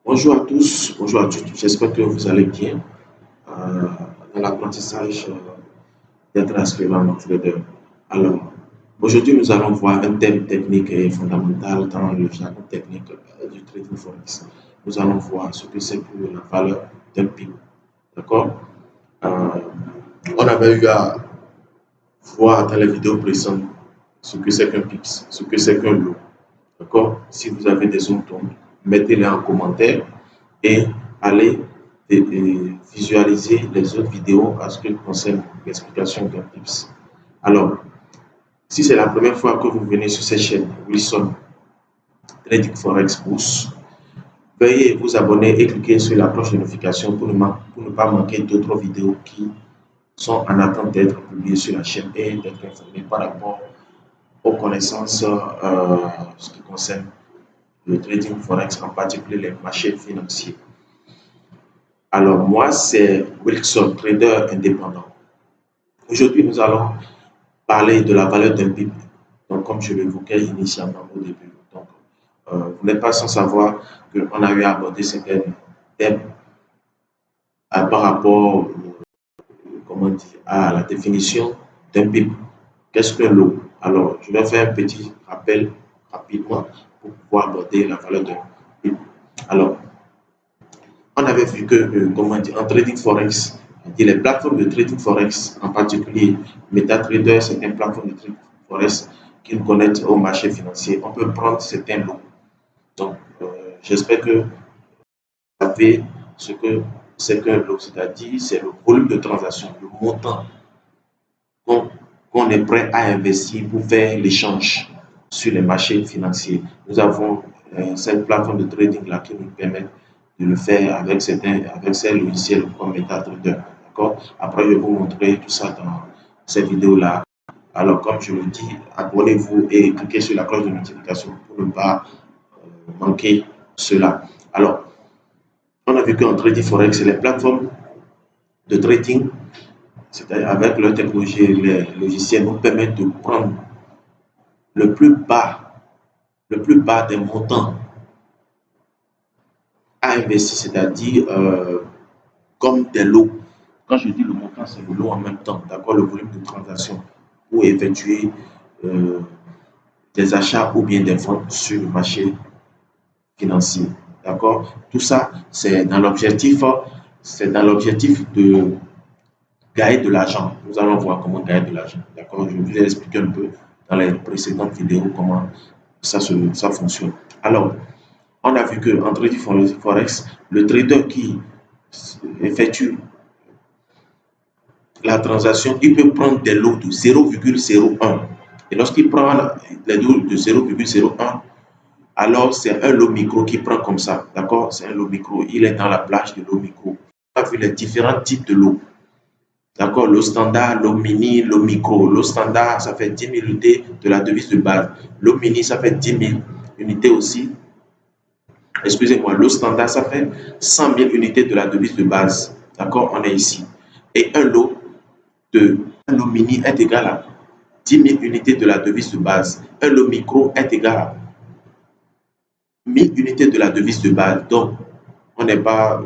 Bonjour à tous, bonjour à toutes. J'espère que vous allez bien euh, dans l'apprentissage d'être aspirant en trader. Alors, aujourd'hui, nous allons voir un thème technique et fondamental dans le jargon technique du trading forex. Nous allons voir ce que c'est que la valeur d'un PIB. D'accord. Euh, on avait eu à voir dans les vidéos précédentes ce que c'est qu'un PIPS, ce que c'est qu'un lot. D'accord. Si vous avez des zones d'ombre, mettez-les en commentaire et allez visualiser les autres vidéos en ce qui concerne l'explication d'un tips. Alors, si c'est la première fois que vous venez sur cette chaîne Wilson Trading Forex Boost, veuillez vous abonner et cliquer sur la cloche de notification pour ne pas manquer d'autres vidéos qui sont en attente d'être publiées sur la chaîne et d'être informés par rapport aux connaissances ce qui concerne le trading forex, en particulier les marchés financiers. Alors, moi, c'est Wilson, trader indépendant. Aujourd'hui, nous allons parler de la valeur d'un PIB. Donc, comme je l'évoquais initialement au début. Donc, vous n'êtes pas sans savoir qu'on a eu à aborder certains thèmes par rapport comment dire, à la définition d'un PIB. Qu'est-ce qu'un lot? Alors, je vais faire un petit rappel rapidement pour pouvoir aborder la valeur d'un PIB. Alors, on avait vu que, comment dire, en trading forex, les plateformes de trading forex, en particulier MetaTrader, c'est une plateforme de trading forex qui nous connecte au marché financier. On peut prendre certains lots. Donc, j'espère que vous savez ce que c'est qu'un lot, c'est-à-dire c'est le volume de transaction, le montant qu'on est prêt à investir pour faire l'échange sur les marchés financiers. Nous avons cette plateforme de trading-là qui nous permet de le faire avec ces logiciels comme MetaTrader. D'accord. Après, je vais vous montrer tout ça dans cette vidéo-là. Alors, comme je le dis, abonnez-vous et cliquez sur la cloche de notification pour ne pas manquer cela. Alors, on a vu qu'en trading forex, c'est les plateformes de trading, c'est-à-dire avec leur technologie et les logiciels, nous permettent de prendre le plus bas, des montants à investir, c'est-à-dire comme des lots. Quand je dis le montant, c'est le lot en même temps, d'accord, le volume de transaction pour effectuer des achats ou bien des ventes sur le marché financier. D'accord. Tout ça, c'est dans l'objectif de gagner de l'argent. Nous allons voir comment gagner de l'argent. D'accord. Je vous ai expliqué un peu dans les précédentes vidéos comment ça fonctionne. Alors, on a vu qu'en trading forex, le trader qui effectue la transaction, il peut prendre des lots de 0,01. Et lorsqu'il prend les lots de 0,01, alors c'est un lot micro qui prend comme ça. D'accord. C'est un lot micro. Il est dans la plage de lot micro. On a vu les différents types de lots. D'accord. Lot standard, lot mini, lot micro. Lot standard, ça fait 10 000 unités de la devise de base. Lot mini, ça fait 10 000 unités aussi. Excusez-moi, lot standard, ça fait 100 000 unités de la devise de base. D'accord. On est ici. Et un lot mini est égal à 10 000 unités de la devise de base. Un lot micro est égal à 1000 unités de la devise de base. Donc, on n'est pas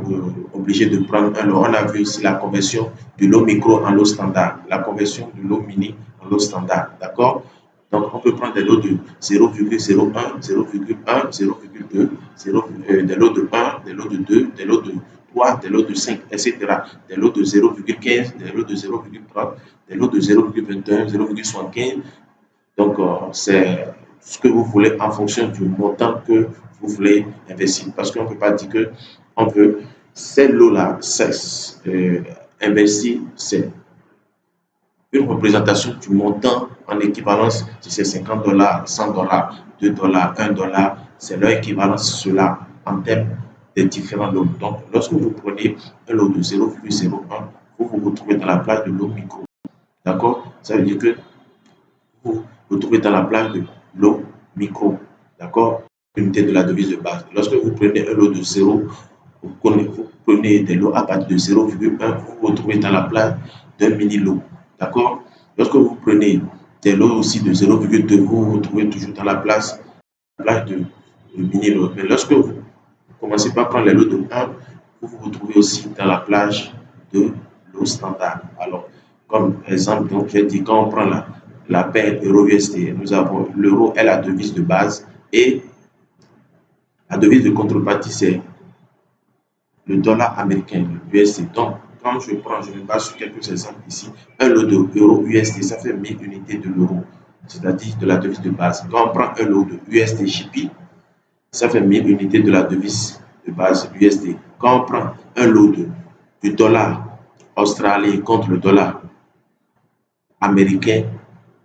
obligé de prendre un lot. On a vu ici la conversion du lot micro en lot standard, la conversion du lot mini en lot standard. D'accord. Donc, on peut prendre des lots de 0,01, 0,1, 0,2, des lots de 1, des lots de 2, des lots de 3, des lots de 5, etc. Des lots de 0,15, des lots de 0,30, des lots de 0,21, 0,75. Donc, c'est ce que vous voulez en fonction du montant que vous voulez investir. Parce qu'on ne peut pas dire que on veut ces lots-là, investir, c'est une représentation du montant en équivalence, si c'est 50 dollars, 100 dollars, 2 dollars, 1 dollar, c'est leur équivalence cela en termes de différents lots. Donc, lorsque vous prenez un lot de 0,01, vous vous retrouvez dans la plage de lot micro. D'accord. Ça veut dire que vous vous trouvez dans la plage de lot micro. D'accord. Unité de la devise de base. Lorsque vous prenez un lot de 0, vous prenez des lots à partir de 0,1, vous vous retrouvez dans la plage d'un mini lot. D'accord. Lorsque vous prenez des lots aussi de 0,2, vous vous retrouvez toujours dans la plage de mini lot. Mais lorsque vous commencez par prendre les lots de 1, vous vous retrouvez aussi dans la plage de l'euro standard. Alors, comme exemple, donc j'ai dit quand on prend la paire euro-USD, nous avons l'euro est la devise de base et la devise de contrepartie, c'est le dollar américain, l'USD. Donc, quand je me base sur quelques exemples ici, un lot de euro USD, ça fait 1000 unités de l'euro, c'est-à-dire de la devise de base. Quand on prend un lot de USD JP, ça fait 1000 unités de la devise de base USD. Quand on prend un lot du dollar australien contre le dollar américain,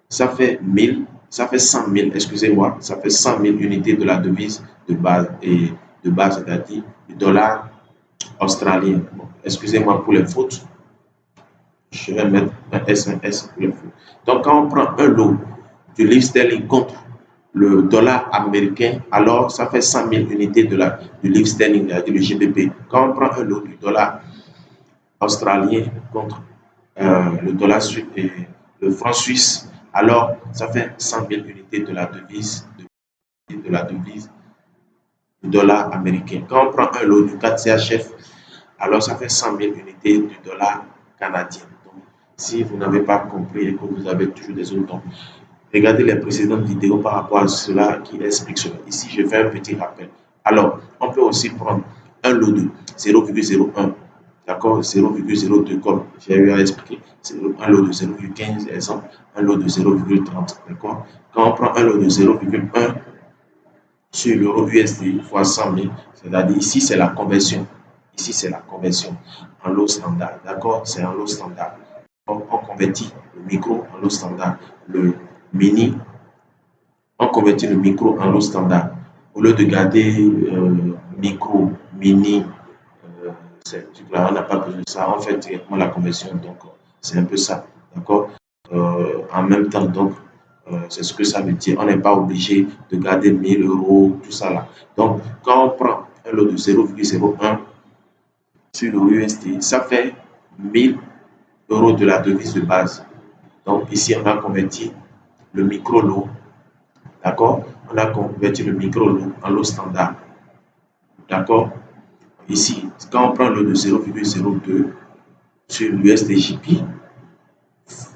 ça fait 100 000, excusez-moi, ça fait 100 000 unités de la devise de base, c'est-à-dire du dollar australien. Bon, excusez-moi pour les fautes. Je vais mettre un S pour les fautes. Donc, quand on prend un lot du livre sterling contre le dollar américain, alors ça fait 100 000 unités du livre sterling, le GBP. Quand on prend un lot du dollar australien contre le dollar suisse et le franc suisse, alors ça fait 100 000 unités de la devise du dollar américain. Quand on prend un lot du 4 CHF, alors ça fait 100 000 unités du dollar canadien. Donc, si vous n'avez pas compris et que vous avez toujours des autres, donc, regardez les précédentes vidéos par rapport à cela qui expliquent cela. Ici, je fais un petit rappel. Alors, on peut aussi prendre un lot de 0,01, d'accord, 0,02 comme j'ai eu à expliquer, un lot de 0,15 exemple, un lot de 0,30, d'accord. Quand on prend un lot de 0,1 sur l'euro USD fois 100 000, c'est-à-dire ici c'est la conversion. Ici c'est la conversion en lot standard, d'accord, c'est un lot standard. On convertit le micro en lot standard, le mini, on convertit le micro en lot standard. Au lieu de garder micro, mini, on n'a pas besoin de ça, on fait directement la conversion, donc c'est un peu ça, d'accord. En même temps, donc, c'est ce que ça veut dire. On n'est pas obligé de garder 1000 euros, tout ça là. Donc, quand on prend un lot de 0,01 sur le USD, ça fait 1000 euros de la devise de base. Donc, ici, on a converti le micro-lot, d'accord? On a converti le micro-lot en lot standard, d'accord? Ici, quand on prend le lot de 0,02 sur l'USDJP,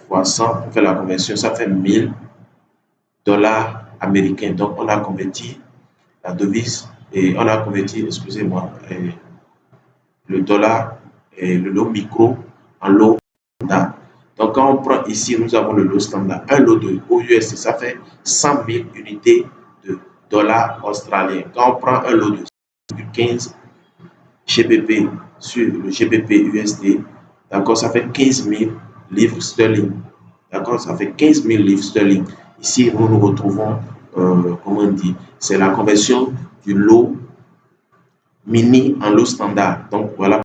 fois 100, on fait la conversion, ça fait 1000 dollars américains. Donc, on a converti la devise et on a converti, excusez-moi, le dollar et le lot micro en lot standard. Donc, quand on prend ici, nous avons le lot standard. Un lot de OUSD, ça fait 100 000 unités de dollars australiens. Quand on prend un lot de 15 GBP sur le GBP USD, d'accord, ça fait 15 000 livres sterling. D'accord, ça fait 15 000 livres sterling. Ici, nous nous retrouvons, comment on dit, c'est la conversion du lot mini en lot standard. Donc, voilà,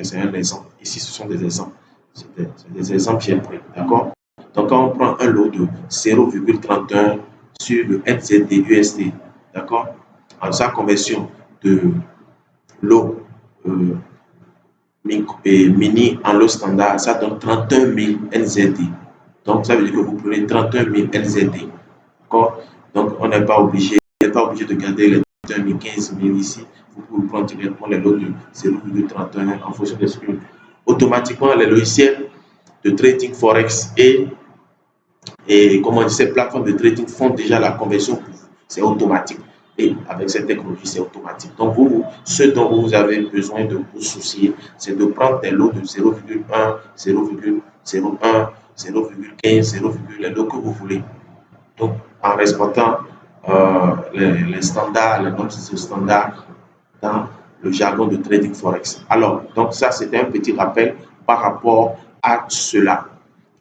c'est un exemple. Ici, ce sont des exemples. C'est des exemples que j'ai pris. D'accord. Donc, quand on prend un lot de 0,31 sur le NZD USD, d'accord, en sa conversion de lot mini en lot standard, ça donne 31 000 NZD. Donc, ça veut dire que vous prenez 31 000 NZD. D'accord. Donc, on n'est pas obligé de garder les 31 000, 15 000 ici. Vous pouvez prendre directement les lots de 0,31 en fonction de ce que. Automatiquement, les logiciels de trading Forex et comment dire, ces plateformes de trading font déjà la conversion pour vous. C'est automatique. Et avec cette technologie, c'est automatique. Donc, ce dont vous avez besoin de vous soucier, c'est de prendre des lots de 0,1, 0,01, 0,15, 0, les lots que vous voulez. Donc, en respectant les standards, les normes standards dans le jargon de trading Forex. Alors, donc ça, c'était un petit rappel par rapport à cela.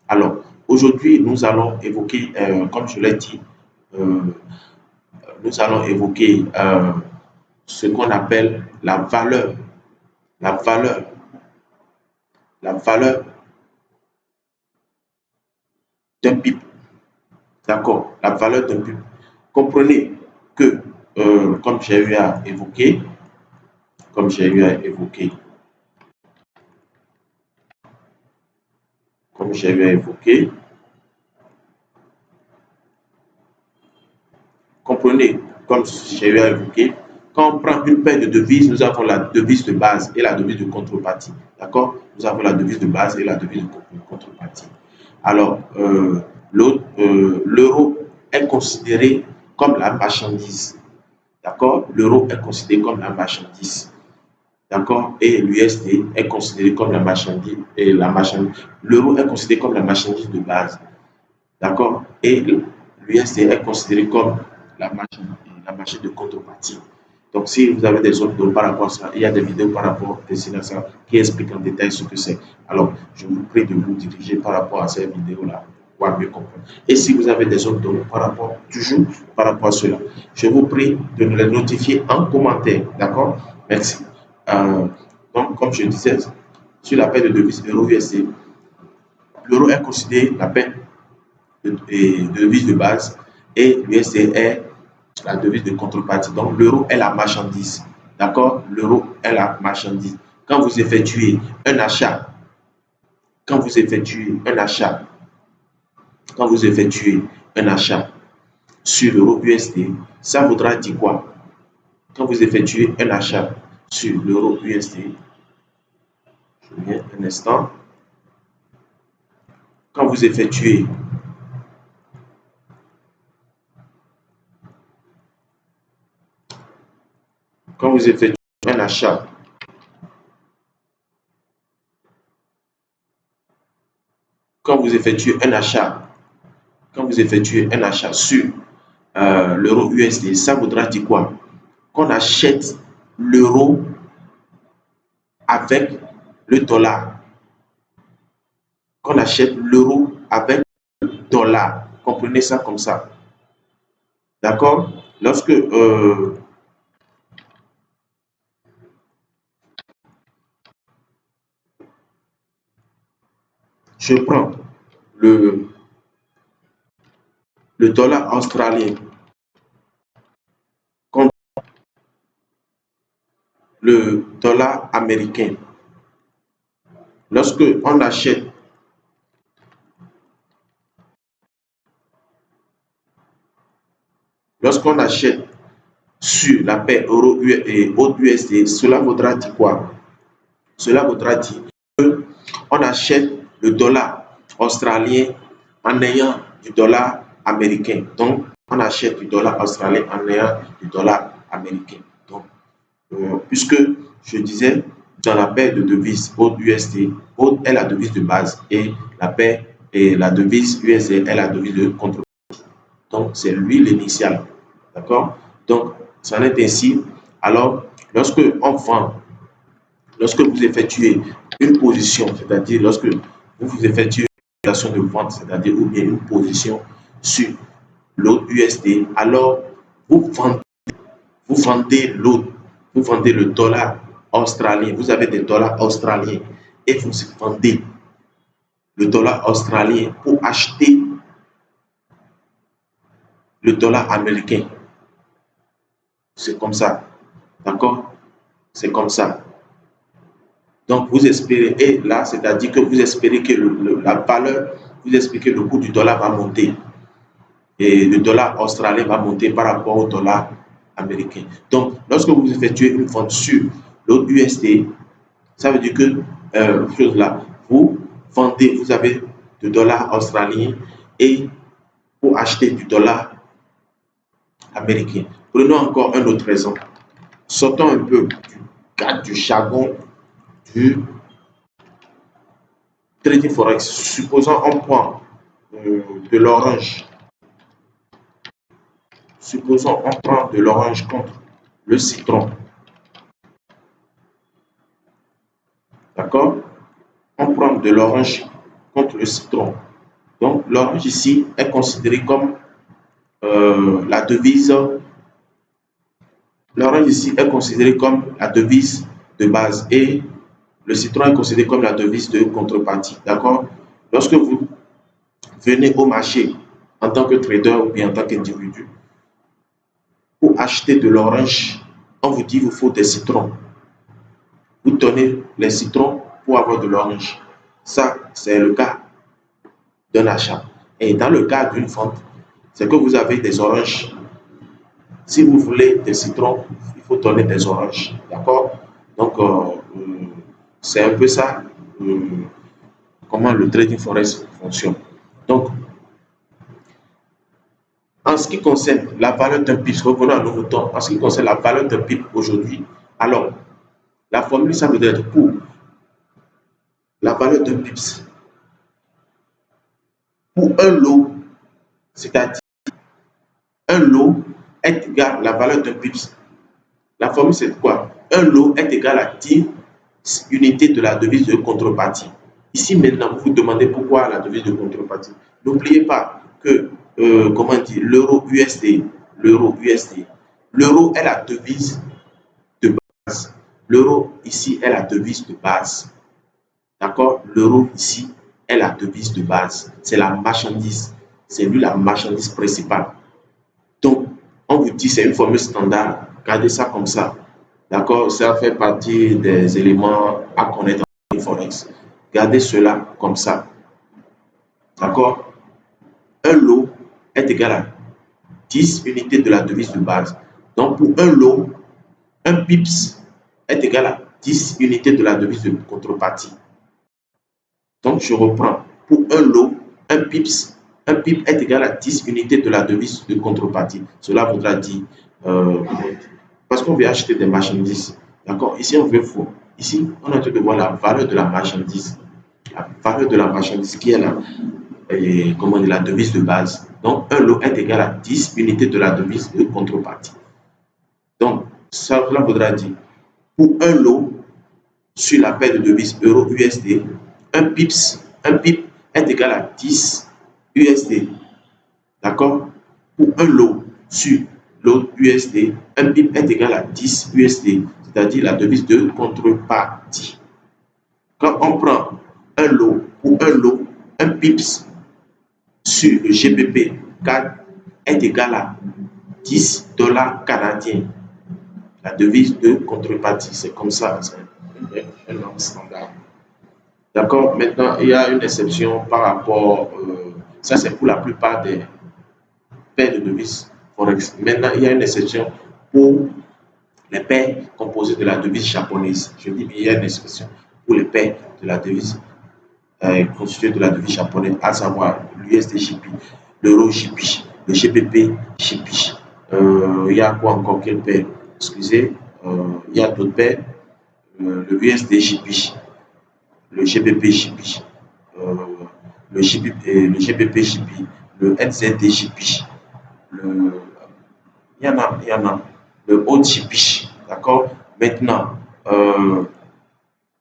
Alors, aujourd'hui, nous allons évoquer, comme je l'ai dit, nous allons évoquer ce qu'on appelle la valeur, la valeur, la valeur d'un PIB. D'accord, la valeur d'un PIB. Comprenez que, comme j'ai eu à évoquer, comprenez comme j'ai eu à évoquer, Quand on prend une paire de devises, nous avons la devise de base et la devise de contrepartie. D'accord? Nous avons la devise de base et la devise de contrepartie. Alors, l'euro est considéré comme la marchandise. D'accord? L'euro est considéré comme la marchandise. D'accord? Et l'USD est considéré comme la marchandise. L'euro est considéré comme la marchandise de base. D'accord? Et l'USD est considéré comme la marchandise de contrepartie. Donc, si vous avez des autres par rapport à ça, il y a des vidéos par rapport à ça qui expliquent en détail ce que c'est. Alors, je vous prie de vous diriger par rapport à ces vidéos-là pour mieux comprendre. Et si vous avez des autres données par rapport, toujours par rapport à cela, je vous prie de nous les notifier en commentaire. D'accord? Merci. Donc, comme je disais, sur la paire de devises euro-USD, l'euro est considéré la paire de devise de base et l'USD est la devise de contrepartie. Donc, l'euro est la marchandise. D'accord? L'euro est la marchandise. Quand vous effectuez un achat, quand vous effectuez un achat, quand vous effectuez un achat sur l'euro USD, ça voudra dire quoi? Quand vous effectuez un achat sur l'euro USD, je viens un instant. Quand vous effectuez un achat quand vous effectuez un achat sur l'euro USD, ça voudra dire quoi? Qu'on achète l'euro avec le dollar. Qu'on achète l'euro avec le dollar. Comprenez ça comme ça. D'accord? Lorsque je prends le dollar australien contre le dollar américain, lorsque on achète lorsqu'on achète sur la paire euro et USD, cela voudra dire quoi? Cela voudra dire qu'on achète le dollar australien en ayant du dollar américain. Donc, on achète du dollar australien en ayant du dollar américain. Donc, puisque je disais, dans la paire de devises AUD-USD, AUD est la devise de base et la paire et la devise USD est la devise de contrepartie. Donc, c'est lui l'initial. D'accord? Donc, ça en est ainsi. Alors, lorsque vous effectuez une position, c'est-à-dire lorsque vous effectuez une opération de vente, c'est-à-dire ou bien une position sur l'autre USD, alors vous vendez l'autre, vous vendez le dollar australien, vous avez des dollars australiens et vous vendez le dollar australien pour acheter le dollar américain. C'est comme ça. D'accord? C'est comme ça. Donc, vous espérez, et là, c'est-à-dire que vous espérez que la valeur, vous espérez que le coût du dollar va monter. Et le dollar australien va monter par rapport au dollar américain. Donc, lorsque vous effectuez une vente sur l'autre USD, ça veut dire que, chose là, vous vendez, vous avez du dollar australien et pour acheter du dollar américain. Prenons encore un autre exemple. Sortons un peu du cadre du jargon du trading forex. Supposons on prend de l'orange. Supposons on prend de l'orange contre le citron. D'accord? On prend de l'orange contre le citron. Donc l'orange ici est considéré comme la devise. L'orange ici est considéré comme la devise de base et le citron est considéré comme la devise de contrepartie. D'accord? Lorsque vous venez au marché en tant que trader ou bien en tant qu'individu, pour acheter de l'orange, on vous dit qu'il vous faut des citrons. Vous donnez les citrons pour avoir de l'orange. Ça, c'est le cas d'un achat. Et dans le cas d'une vente, c'est que vous avez des oranges. Si vous voulez des citrons, il faut donner des oranges. D'accord? Donc, c'est un peu ça, comment le trading forex fonctionne. Donc, en ce qui concerne la valeur d'un pips, revenons à nos moutons. En ce qui concerne la valeur d'un pips aujourd'hui, alors, la formule, ça veut dire pour la valeur d'un pips, pour un lot, c'est-à-dire un lot est égal à la valeur d'un pips. La formule, c'est quoi? Un lot est égal à 10 unités de la devise de contrepartie. Ici, maintenant, vous vous demandez pourquoi la devise de contrepartie. N'oubliez pas que, comment dire, l'euro USD, l'euro est la devise de base. L'euro ici est la devise de base. D'accord? L'euro ici est la devise de base. C'est la marchandise. C'est lui la marchandise principale. Donc, on vous dit c'est une formule standard. Gardez ça comme ça. D'accord? Ça fait partie des éléments à connaître en Forex. Gardez cela comme ça. D'accord? Un lot est égal à 10 unités de la devise de base. Donc, pour un lot, un pips est égal à 10 unités de la devise de contrepartie. Donc, je reprends. Pour un lot, un pip est égal à 10 unités de la devise de contrepartie. Cela voudra dire, parce qu'on veut acheter des marchandises. D'accord? Ici, on veut faux. Ici, on a train de voir la valeur de la marchandise. La valeur de la marchandise qui est là, comment dire, la devise de base. Donc, un lot est égal à 10 unités de la devise de contrepartie. Donc, cela voudra dire, pour un lot, sur la paire de devises euro-USD, un pip est égal à 10 USD. D'accord? Pour un lot sur l'autre USD, un pip est égal à 10 USD, c'est-à-dire la devise de contrepartie. Quand on prend un lot, pour un lot, un pips sur le GBP 4 est égal à 10 dollars canadiens. La devise de contrepartie, c'est comme ça, c'est un nom standard. D'accord? Maintenant, il y a une exception par rapport, ça c'est pour la plupart des paires de devises Forex. Maintenant, il y a une exception pour les paires composées de la devise japonaise. Je dis bien, il y a une exception pour les paires de la devise constituées de la devise japonaise, à savoir l'USD JP, l'euro JP, le GBP JP. Il y a quoi encore? Quelle paire? Excusez, il y a d'autres paires. Le USD JP, le GBP JP, le GBP JP, le NZD JP, il y en a, le OJP, d'accord? Maintenant,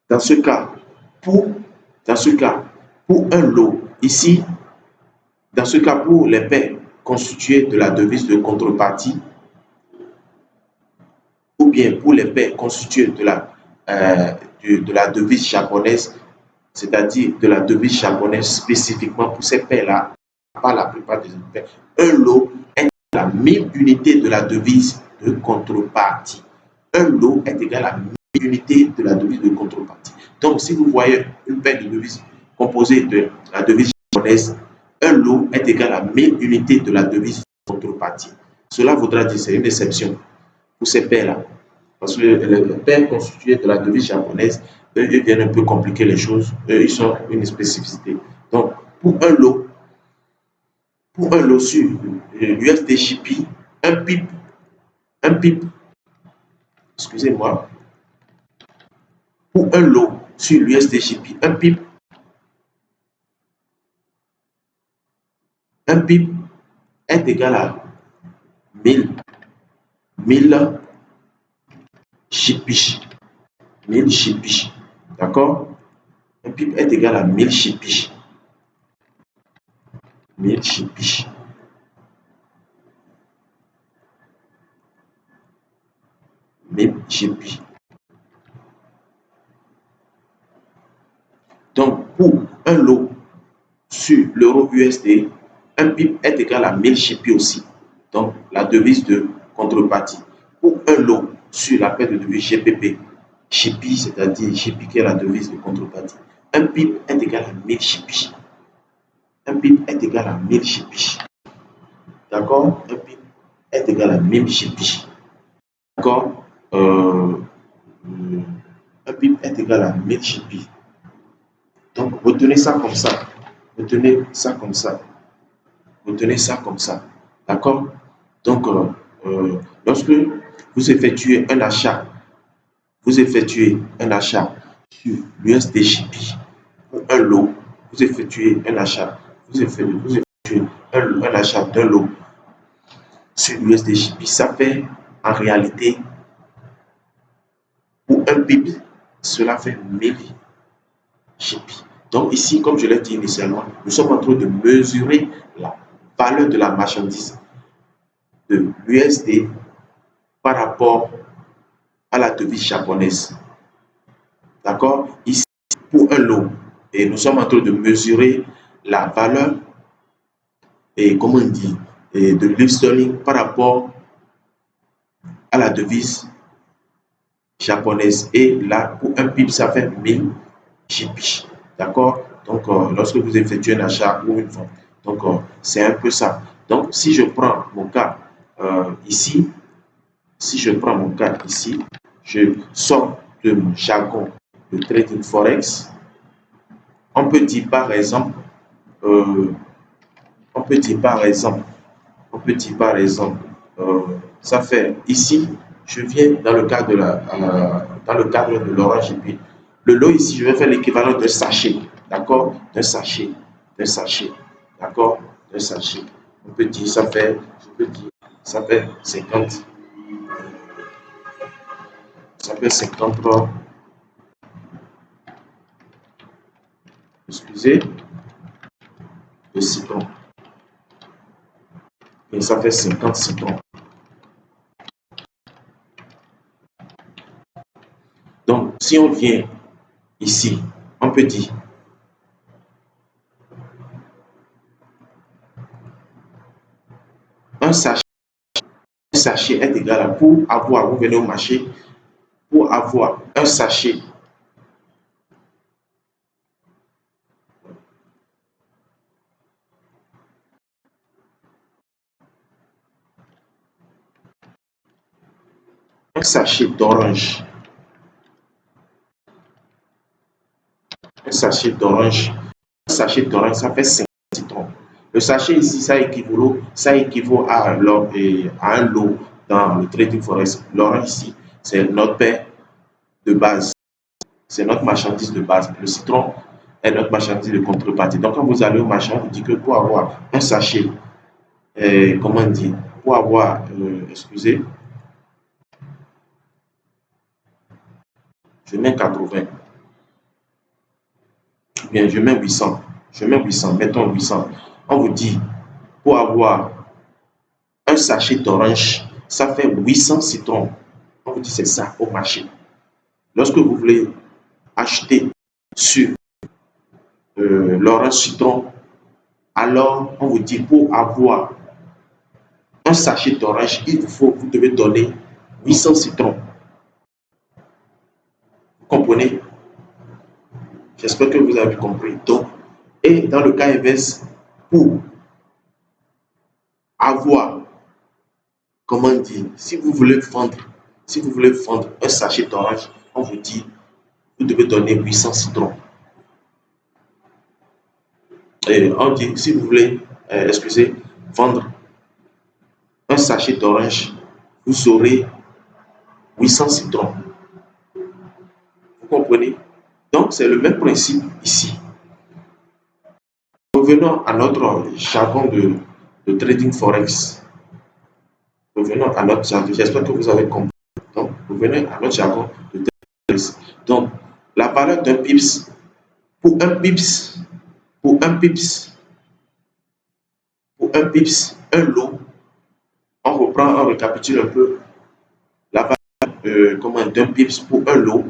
dans ce cas, pour un lot, ici, dans ce cas, pour les paires constituées de la devise de contrepartie, ou bien pour les paires constituées de la devise japonaise, c'est-à-dire de la devise japonaise spécifiquement pour ces paires-là, pas la plupart des autres paires, un lot est égal à 1000 unités de la devise de contrepartie. Un lot est égal à 1000 unités de la devise de contrepartie. Donc, si vous voyez une paire de devises composée de la devise japonaise, un lot est égal à 1000 unités de la devise de contrepartie. Cela voudra dire, c'est une exception pour ces paires-là. Parce que les paires constituées de la devise japonaise, eux, ils viennent un peu compliquer les choses. Eux, ils sont une spécificité. Donc, pour un lot sur l'USDJP, un pip, excusez-moi, pour un lot sur l'USDJP, un pip est égal à 1000 chipiches. 1000 chipiches. D'accord? Un pip est égal à 1000 chipiches. 1000 chipiches. 1000 chipiches. Donc, pour un lot sur l'euro USD, un pip est égal à 1000 chipies aussi. Donc, la devise de contrepartie. Pour un lot sur la paire de devises GPP, chipies, c'est-à-dire chipies qui est la devise de contrepartie, un pip est égal à 1000 chipies. Un pip est égal à 1000 chipies. D'accord? Un pip est égal à 1000 chipies. D'accord? euh, un pip est égal à 1000 JP. Donc, retenez ça comme ça. Retenez ça comme ça. Retenez ça comme ça. D'accord? Donc, lorsque vous effectuez un achat, sur l'USDJP ou un lot, vous effectuez un achat, vous effectuez un achat d'un lot sur l'USDJP, ça fait en réalité, pour un PIB, cela fait 1000 JP. Donc ici, comme je l'ai dit initialement, nous sommes en train de mesurer la valeur de la marchandise de l'USD par rapport à la devise japonaise. D'accord? Ici, pour un lot, et nous sommes en train de mesurer la valeur, et comment on dit, et de livre sterling par rapport à la devise japonaise. Et là, pour un PIB, ça fait 1000 JP. D'accord? Donc, lorsque vous effectuez un achat ou une vente, donc c'est un peu ça. Donc, si je prends mon cas ici, je sors de mon jargon de trading forex. On peut dire par exemple, euh, on peut dire par exemple, ça fait ici, je viens dans le cadre de l'orange et puis le lot ici, je vais faire l'équivalent d'un sachet, d'accord, d'un sachet, d'accord, d'un sachet. On peut dire, ça fait 50, ça fait 50, excusez, de citron, et ça fait 50 citrons. Donc, si on vient ici, on peut dire un sachet est égal à, pour avoir, vous venez au marché, pour avoir un sachet, un sachet d'orange, un sachet d'orange, ça fait 5 citrons. Le sachet ici, ça équivaut à un lot dans le trading forex. L'orange ici, c'est notre paire de base, c'est notre marchandise de base. Le citron est notre marchandise de contrepartie. Donc, quand vous allez au marché, on vous dit que pour avoir un sachet, comment dire, pour avoir, excusez, je mets 80, bien, je mets 800, mettons 800. On vous dit, pour avoir un sachet d'orange, ça fait 800 citrons. On vous dit, c'est ça au marché. Lorsque vous voulez acheter sur l'orange citron, alors on vous dit, pour avoir un sachet d'orange, vous devez donner 800 citrons. Vous comprenez? J'espère que vous avez compris. Donc, et dans le cas inverse, pour avoir, comment dire, si vous voulez vendre un sachet d'orange, on vous dit, vous devez donner 800 citrons. Et on dit, si vous voulez, excusez, vendre un sachet d'orange, vous aurez 800 citrons. Vous comprenez? Donc, c'est le même principe ici. Revenons à notre jargon de trading forex. Revenons à notre jargon. J'espère que vous avez compris. Donc, revenons à notre jargon de trading forex. Donc, la valeur d'un pips, pour un pips, pour un pips, un lot, on reprend, on récapitule un peu la valeur d'un pips pour un lot,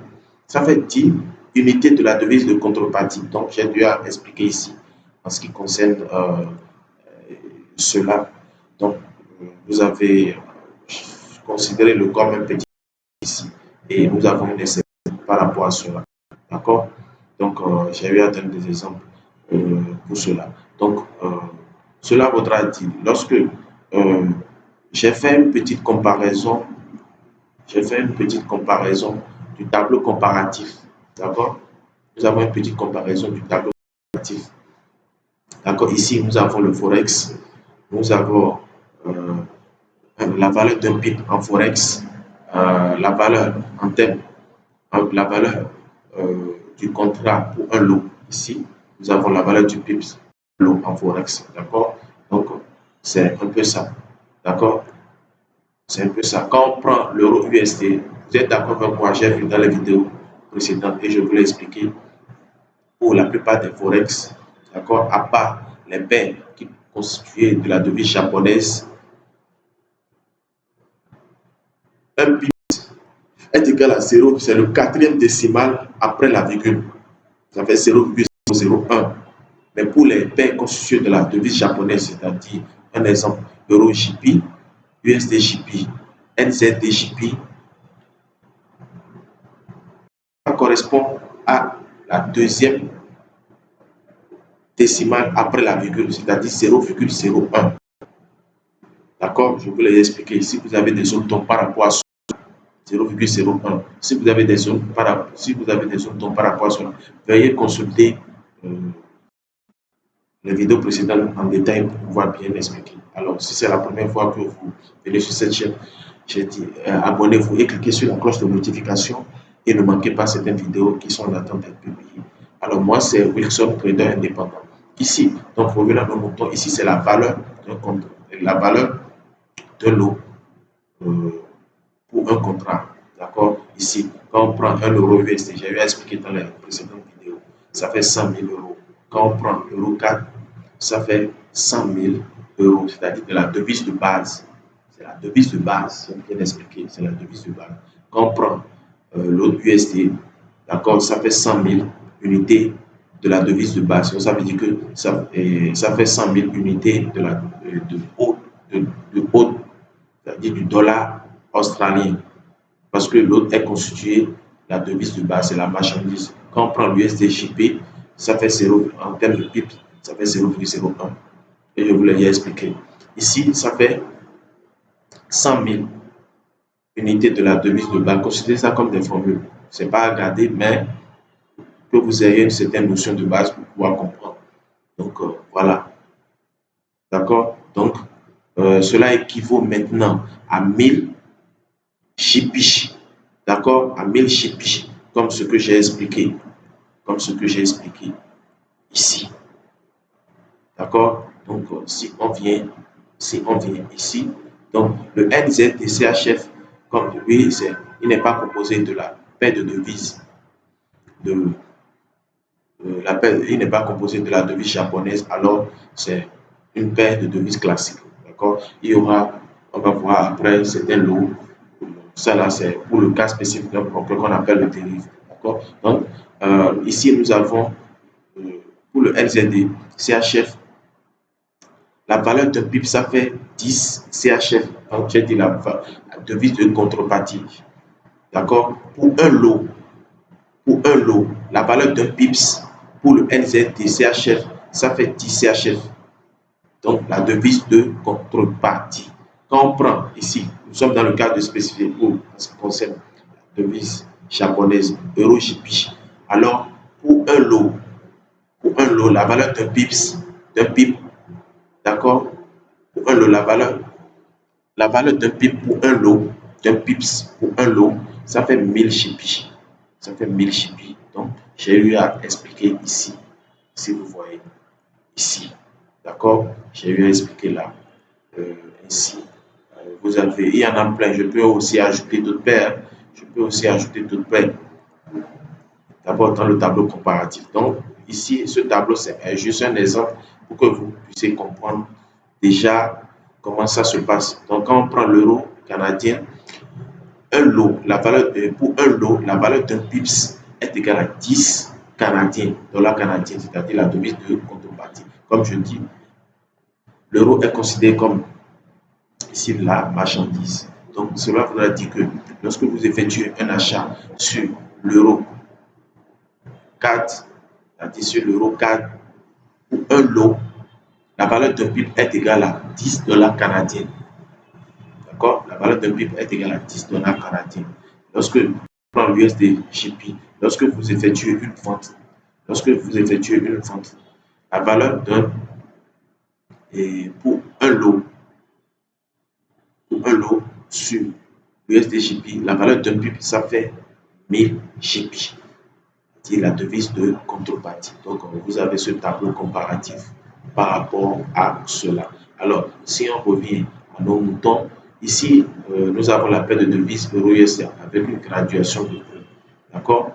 ça fait 10 unités de la devise de contrepartie. Donc, j'ai dû expliquer ici en ce qui concerne cela. Donc, vous avez considéré le comme un petit ici et nous avons une exception par rapport à cela. D'accord? Donc, j'ai eu à donner des exemples pour cela. Donc, cela voudra dire, lorsque j'ai fait une petite comparaison, j'ai fait une petite comparaison du tableau comparatif. D'accord? Nous avons une petite comparaison du tableau comparatif. D'accord? Ici, nous avons le Forex. Nous avons la valeur d'un PIB en Forex, la valeur en termes, la valeur du contrat pour un lot. Ici, nous avons la valeur du PIB lot en Forex. D'accord? Donc, c'est un peu ça. D'accord? C'est un peu ça. Quand on prend l'euro USD, vous êtes d'accord avec moi, j'ai vu dans les vidéos précédentes et je vous l'ai expliqué, pour la plupart des Forex, d'accord, à part les paires qui constituaient de la devise japonaise, un PIB est égal à 0, c'est le quatrième décimal après la virgule. Ça fait 0,001. Mais pour les paires constituées de la devise japonaise, c'est-à-dire, un exemple, euro JP, USD JP, NZD JP, ça correspond à la deuxième décimale après la virgule, c'est-à-dire 0,01. D'accord? Je vous l'ai expliqué. Si vous avez des zones d'ombre par rapport à 0,01, si vous avez des zones d'ombre par rapport à cela, veuillez consulter les vidéos précédentes en détail pour pouvoir bien expliquer. Alors, si c'est la première fois que vous venez sur cette chaîne, j'ai dit abonnez-vous et cliquez sur la cloche de notification et ne manquez pas certaines vidéos qui sont en attente d'être publiées. Alors, moi, c'est Wilson, trader indépendant. Ici, donc revenons à nos moutons, ici, c'est la valeur d'un compte, la valeur de l'eau pour un contrat. D'accord? Ici, quand on prend 1 euro USD, j'ai eu à expliquer dans les précédentes vidéos, ça fait 100 000 euros. Quand on prend euro 4, ça fait 100 000 euros, c'est-à-dire de la devise de base. C'est la devise de base, j'ai bien expliqué, c'est la devise de base. Quand on prend l'autre USD, d'accord, ça fait 100 000 unités de la devise de base. Donc, ça veut dire que ça fait 100 000 unités de haute, c'est-à-dire du dollar australien. Parce que l'autre est constitué, la devise de base, c'est la marchandise. Quand on prend l'USDJP, ça fait 0, en termes de PIB, ça fait 0,01. Et je vous l'ai expliqué. Ici, ça fait 100 000 unités de la devise de base. Considérez ça comme des formules. Ce n'est pas à garder, mais que vous ayez une certaine notion de base pour pouvoir comprendre. Donc, voilà. D'accord? Donc, cela équivaut maintenant à 1000 chipiches. D'accord? À 1000 chipiches, comme ce que j'ai expliqué. Comme ce que j'ai expliqué ici. D'accord? Donc, si on vient ici, donc le NZDCHF, comme lui, il n'est pas composé de la paire de devises, il n'est pas composé de la devise japonaise, alors c'est une paire de devises classiques. D'accord? Il y aura, on va voir après, certains lots. Ça là, c'est pour le cas spécifique d'un broker qu'on appelle le dérive. D'accord? Donc, ici, nous avons pour le LZD, CHF, la valeur d'un PIB, ça fait 10 CHF. Donc, j'ai dit la devise de contrepartie. D'accord? Pour un lot, la valeur d'un PIPS pour le NZD CHF, ça fait 10 CHF. Donc, la devise de contrepartie. Quand on prend ici, nous sommes dans le cadre spécifique pour ce qui concerne la devise japonaise, euro JP. Alors, pour un lot, la valeur d'un PIB, d'accord? Pour un lot, la valeur d'un PIB pour un lot, d'un PIPS pour un lot, ça fait 1000 chipis. Ça fait 1000 chipis. Donc, j'ai eu à expliquer ici, si vous voyez, ici. D'accord? J'ai eu à expliquer là, ici. Vous avez, il y en a plein. Je peux aussi ajouter d'autres paires. D'abord dans le tableau comparatif. Donc, ici, ce tableau, c'est juste un exemple pour que vous puissiez comprendre déjà comment ça se passe. Donc, quand on prend l'euro canadien, un lot, pour un lot, la valeur d'un pips est égale à 10 canadiens, dollars canadiens, c'est-à-dire la devise de contrepartie. Comme je dis, l'euro est considéré comme ici la marchandise. Donc, cela voudra dire que lorsque vous effectuez un achat sur l'euro 4, c'est-à-dire sur l'euro 4, pour un lot, la valeur d'un PIB est égale à 10 dollars canadiens. D'accord? La valeur d'un pip est égale à 10 dollars canadiens. Lorsque vous prenez l'USDJP, lorsque vous effectuez une vente, la valeur d'un et pour un lot sur l'USDJP, la valeur d'un pip, ça fait 1000 JP. C'est la devise de contrepartie. Donc, vous avez ce tableau comparatif par rapport à cela. Alors, si on revient à nos moutons, ici, nous avons la paire de devises euro-USD avec une graduation de prix. D'accord?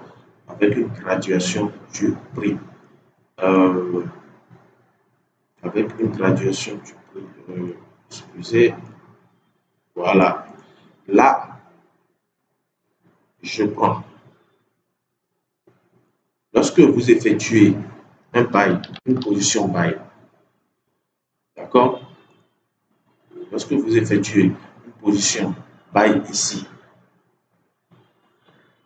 Avec une graduation du prix. Avec une graduation du prix. Excusez. Voilà. Là, je prends. Lorsque vous effectuez un buy, une position buy, d'accord? Lorsque vous effectuez une position buy ici,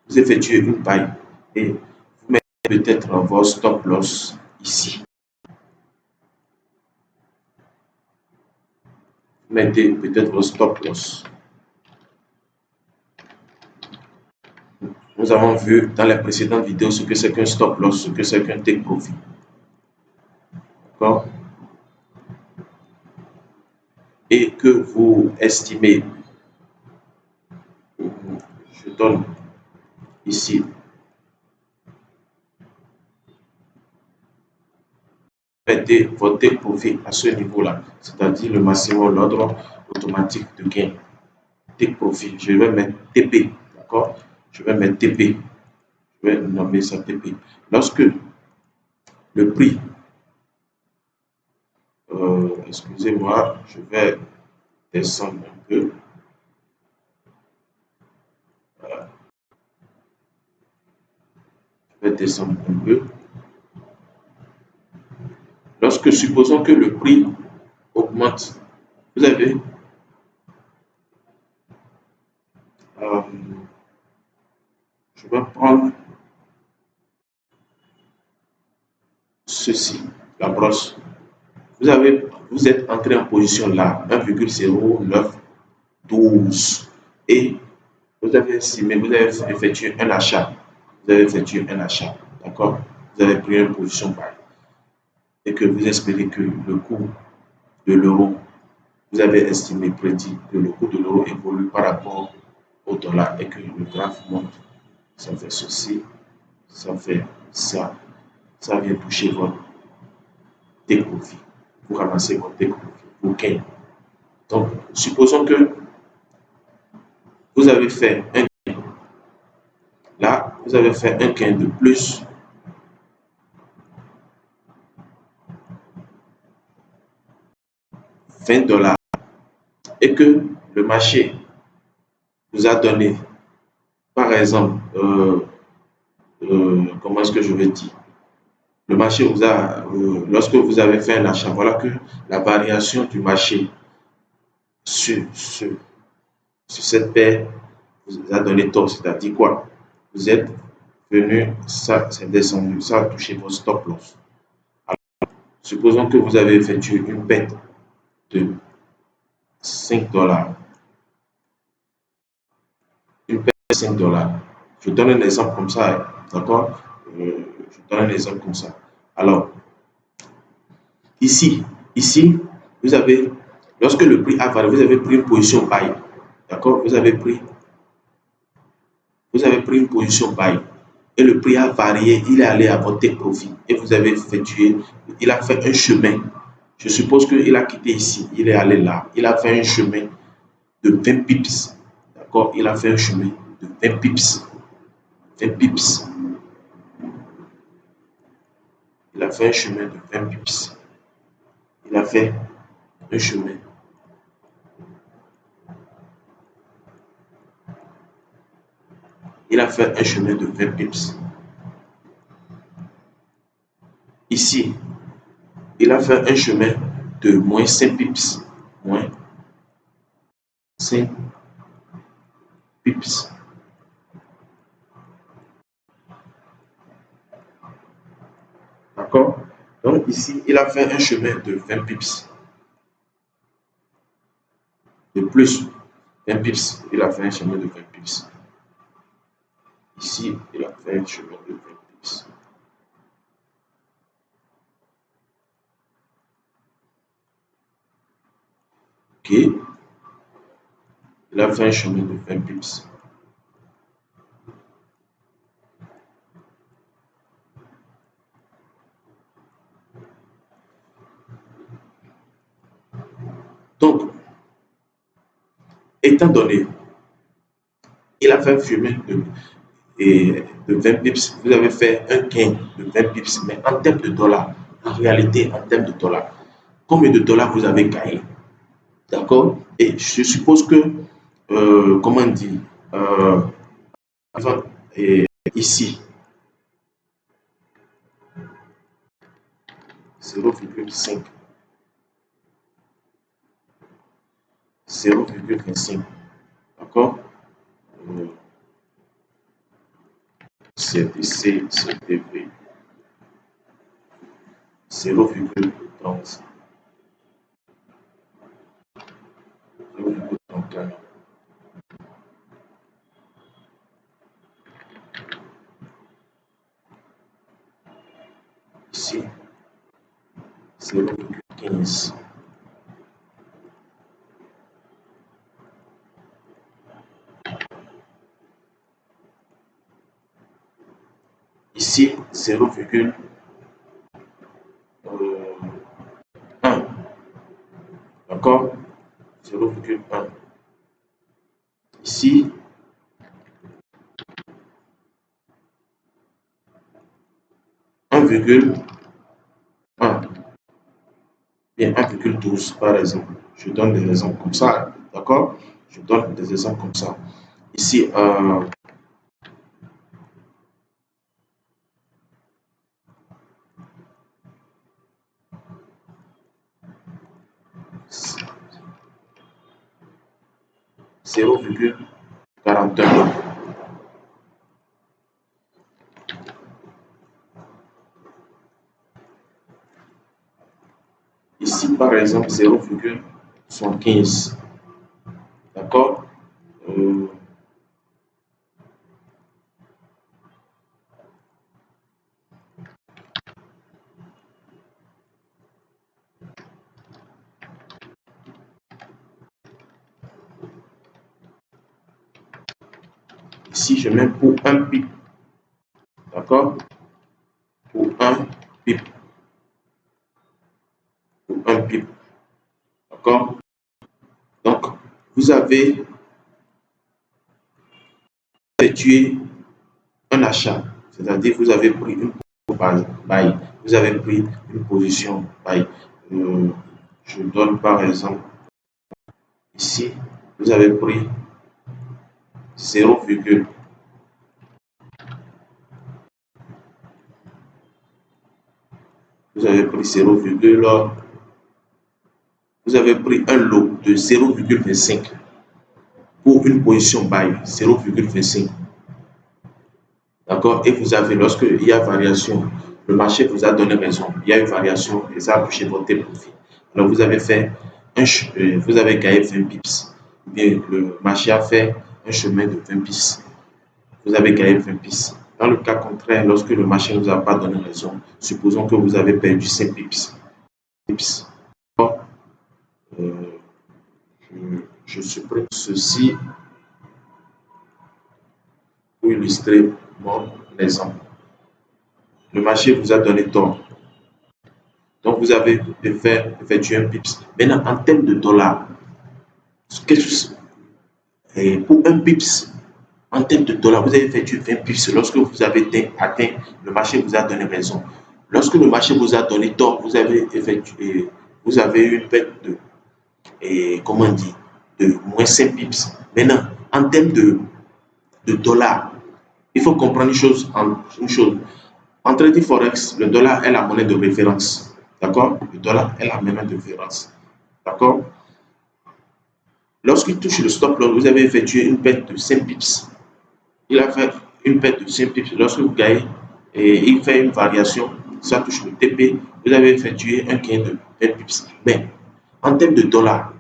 vous effectuez une buy et vous mettez peut-être vos stop loss ici. Vous mettez peut-être vos stop loss. Nous avons vu dans les précédentes vidéos ce que c'est qu'un stop loss, ce que c'est qu'un take profit. D'accord? Et que vous estimez, je donne ici, mettez votre take profit à ce niveau-là, c'est-à-dire le maximum, l'ordre automatique de gain. Take profit, je vais mettre TP, d'accord? Je vais mettre TP, je vais nommer ça TP. Lorsque le prix, excusez-moi, je vais descendre un peu. Voilà. Je vais descendre un peu. Lorsque, supposons que le prix augmente, vous avez je vais prendre ceci, la brosse. Vous êtes entré en position là, 1,0912 et vous avez estimé, vous avez effectué un achat. Vous avez effectué un achat, d'accord? Vous avez pris une position buy et que vous espérez que le cours de l'euro, vous avez estimé, prédit que le cours de l'euro évolue par rapport au dollar et que le graphe monte. Ça fait ceci, ça fait ça, ça vient toucher votre take profit. Vous ramassez votre take profit, vos gains. Donc, supposons que vous avez fait un gain. Là, vous avez fait un gain de plus $20 et que le marché vous a donné, par exemple, comment est-ce que je vais dire? Le marché vous a, lorsque vous avez fait un achat, voilà que la variation du marché sur cette paire vous a donné tort, c'est-à-dire quoi? Vous êtes venu, ça c'est descendu, ça a touché vos stop loss. Alors, supposons que vous avez effectué une perte de $5. Une perte de $5. Je donne un exemple comme ça, d'accord? Je donne un exemple comme ça. Alors, ici, vous avez, lorsque le prix a varié, vous avez pris une position buy, d'accord? Vous avez pris une position buy et le prix a varié, il est allé à votre take profit et vous avez effectué, il a fait un chemin. Je suppose qu'il a quitté ici, il est allé là, il a fait un chemin de 20 pips, d'accord? Il a fait un chemin de 20 pips, 20 pips. Il a fait un chemin de 20 pips. Il a fait un chemin. Il a fait un chemin de 20 pips. Ici, il a fait un chemin de moins 5 pips. Moins 5 pips. D'accord? Donc ici, il a fait un chemin de 20 pips. De plus. 20 pips, il a fait un chemin de 20 pips. Ici, il a fait un chemin de 20 pips. Ok. Il a fait un chemin de 20 pips. Donc, étant donné, il a fait un chemin de 20 pips, vous avez fait un gain de 20 pips, mais en termes de dollars, en réalité, en termes de dollars, combien de dollars vous avez gagné? D'accord? Et je suppose que, comment on dit, euh, et ici, 0,5, 0,25, d'accord? Euh, CTC, CTV, 0,30, 0,31. Ici, 0,15. Ici, 0,1. D'accord? 0,1. Ici, 1,1. Bien 1,12 par exemple. Je donne des exemples comme ça. D'accord? Je donne des exemples comme ça. Ici, 0,41. Ici, par exemple, 0,75. D'accord? Euh, Ici, je mets pour un pip. D'accord? Pour un pip. Pour un pip. D'accord? Donc, vous avez effectué un achat. C'est-à-dire, vous avez pris une position buy. Vous avez pris une position buy. Je donne par exemple, ici, vous avez pris 0, vous avez pris 0, vous avez pris un lot de 0,25 pour une position buy, 0,25. D'accord? Et vous avez, lorsque il y a variation, le marché vous a donné raison, il y a une variation et ça a touché votre profit. Alors vous avez fait vous avez gagné 20 pips. Bien, le marché a fait un chemin de 20 pips. Vous avez gagné 20 pips. Dans le cas contraire, lorsque le marché ne vous a pas donné raison, supposons que vous avez perdu 5 pips. Euh, je supprime ceci pour illustrer mon exemple. Le marché vous a donné tort. Donc, vous avez effectué un pips. Maintenant, en termes de dollars, pour un pips, en termes de dollars, vous avez effectué 20 pips lorsque vous avez atteint, le marché vous a donné raison. Lorsque le marché vous a donné tort, vous avez eu une perte de, comment on dit, de moins 5 pips. Maintenant, en termes de dollars, il faut comprendre une chose. En trading forex, le dollar est la monnaie de référence. D'accord? Le dollar est la monnaie de référence. D'accord? Lorsqu'il touche le stop loss, vous avez effectué une perte de 5 pips. Il a fait une perte de 5 pips. Lorsque vous gagnez et il fait une variation, ça touche le TP, vous avez effectué un gain de 20 pips. Mais en termes de dollars,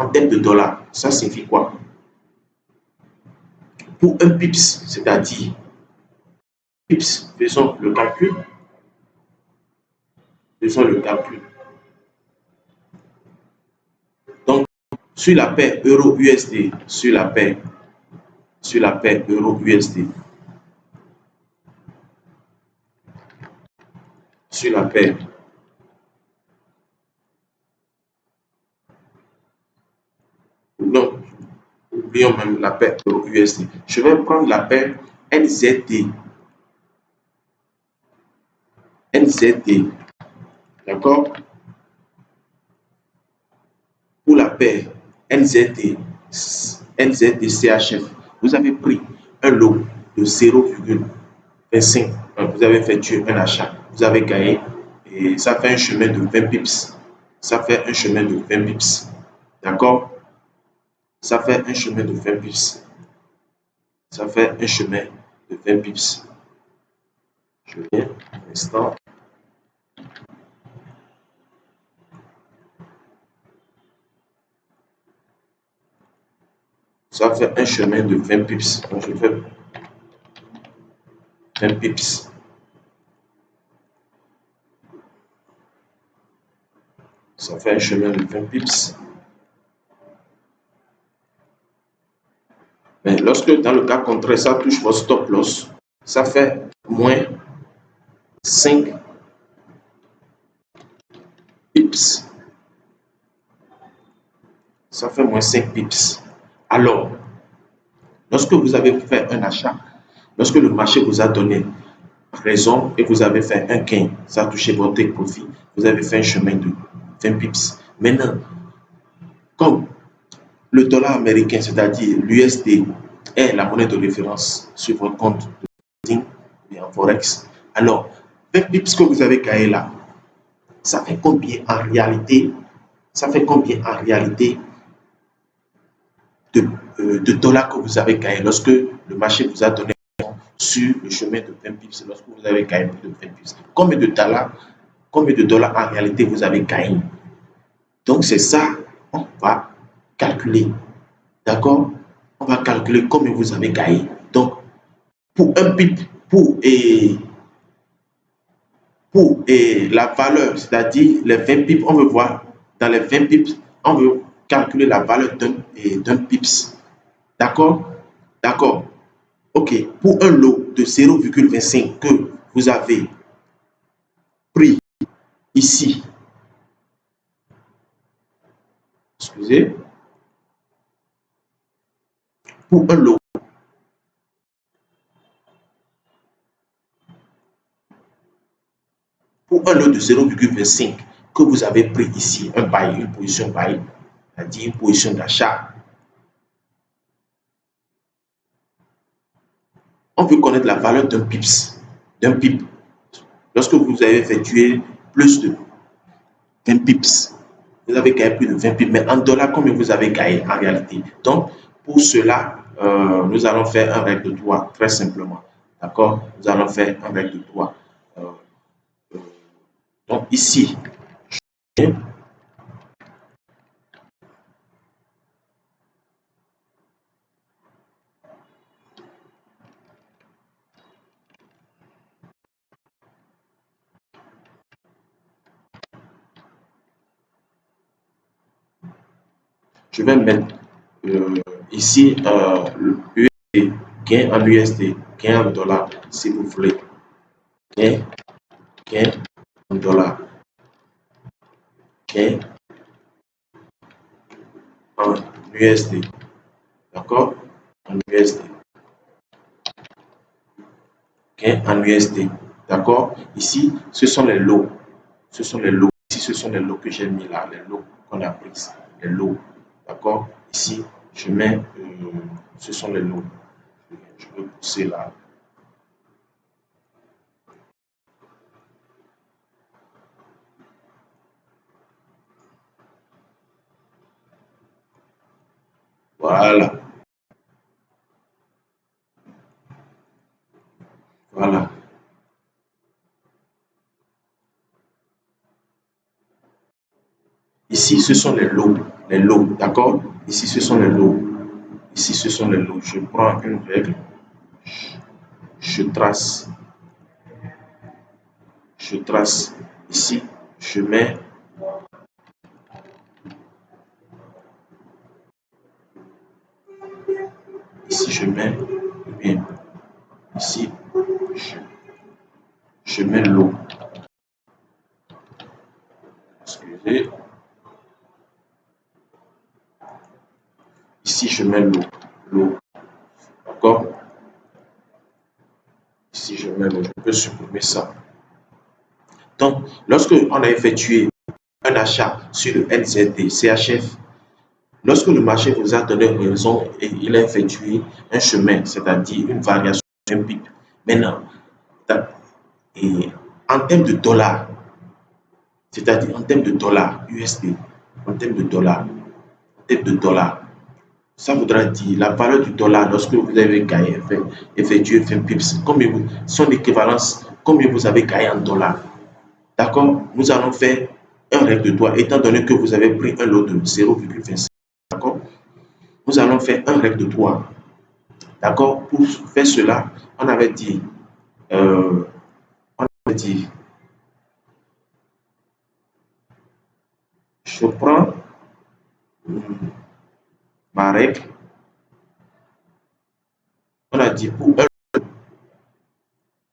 en termes de dollars. Ça signifie quoi? Pour un pips, c'est-à-dire pips, faisons le calcul. Faisons le calcul. Donc, sur la paire euro-USD, sur la paire euro-USD, sur la paire, non, oublions même la paire euro-USD. Je vais prendre la paire NZD. NZD, d'accord? Pour la paire NZD, NZD CHF, vous avez pris un lot de 0,25. Vous avez effectué un achat, vous avez gagné et ça fait un chemin de 20 pips. Ça fait un chemin de 20 pips. D'accord? Ça fait un chemin de 20 pips. Ça fait un chemin de 20 pips. Je viens un instant. Ça fait un chemin de 20 pips. Donc je fais 20 pips. Ça fait un chemin de 20 pips. Mais lorsque dans le cas contraire, ça touche votre stop loss, ça fait moins 5 pips. Ça fait moins 5 pips. Alors, lorsque vous avez fait un achat, lorsque le marché vous a donné raison et vous avez fait un gain, ça a touché votre take profit, vous avez fait un chemin de 20 pips. Maintenant, comme le dollar américain, c'est-à-dire l'USD, est la monnaie de référence sur votre compte de trading et en Forex, alors 20 pips que vous avez gagné là, ça fait combien en réalité? Ça fait combien en réalité de dollars que vous avez gagné lorsque le marché vous a donné sur le chemin de 20 pips, lorsque vous avez gagné plus de 20 pips? Combien de dollars en réalité vous avez gagné? Donc c'est ça, on va calculer. D'accord? On va calculer combien vous avez gagné. Donc, pour un pip, pour la valeur, c'est-à-dire les 20 pips, on veut voir dans les 20 pips, on veut calculer la valeur d'un pips. D'accord? D'accord. OK. Pour un lot de 0,25 que vous avez pris ici, excusez, pour un lot de 0,25 que vous avez pris ici, un buy, une position buy, c'est-à-dire une position d'achat, on veut connaître la valeur d'un pips, d'un pip. Lorsque vous avez effectué plus de 20 pips, vous avez gagné plus de 20 pips, mais en dollars, combien vous avez gagné en réalité? Donc, pour cela, nous allons faire un règle de 3, très simplement. D'accord? Nous allons faire un règle de 3. Donc, ici, je vais mettre ici USD, gain en USD, gain en dollars, si vous voulez. Gain en dollars. Gain en USD. D'accord? En USD. Gain en USD. D'accord? Ici, ce sont les lots. Ce sont les lots. Ici, ce sont les lots que j'ai mis là, les lots qu'on a pris. Les lots. D'accord? Ici, je mets, ce sont les lots. Je vais pousser là. Voilà. Voilà. Ici, ce sont les lots. les lots, d'accord? Ici, ce sont les lots. Ici, ce sont les lots. Je prends une règle, je trace, ici, je mets ici, je mets, bien, ici, je mets l'eau. Excusez. Ici, je mets l'eau, d'accord? Ici, je mets l'eau. Je peux supprimer ça. Donc, lorsque on a effectué un achat sur le NZD CHF, lorsque le marché vous a donné raison et il a effectué un chemin, c'est-à-dire une variation, un PIB. Maintenant, et en termes de dollars, c'est-à-dire en termes de dollars USD, en termes de dollars, ça voudra dire la valeur du dollar lorsque vous avez gagné, effectué 20 pips, son équivalence, combien vous avez gagné en dollars. D'accord? Nous allons faire un règle de 3, étant donné que vous avez pris un lot de 0,25. D'accord? Nous allons faire un règle de 3. D'accord? Pour faire cela, on avait dit, je prends ma règle. On a dit pour un lot,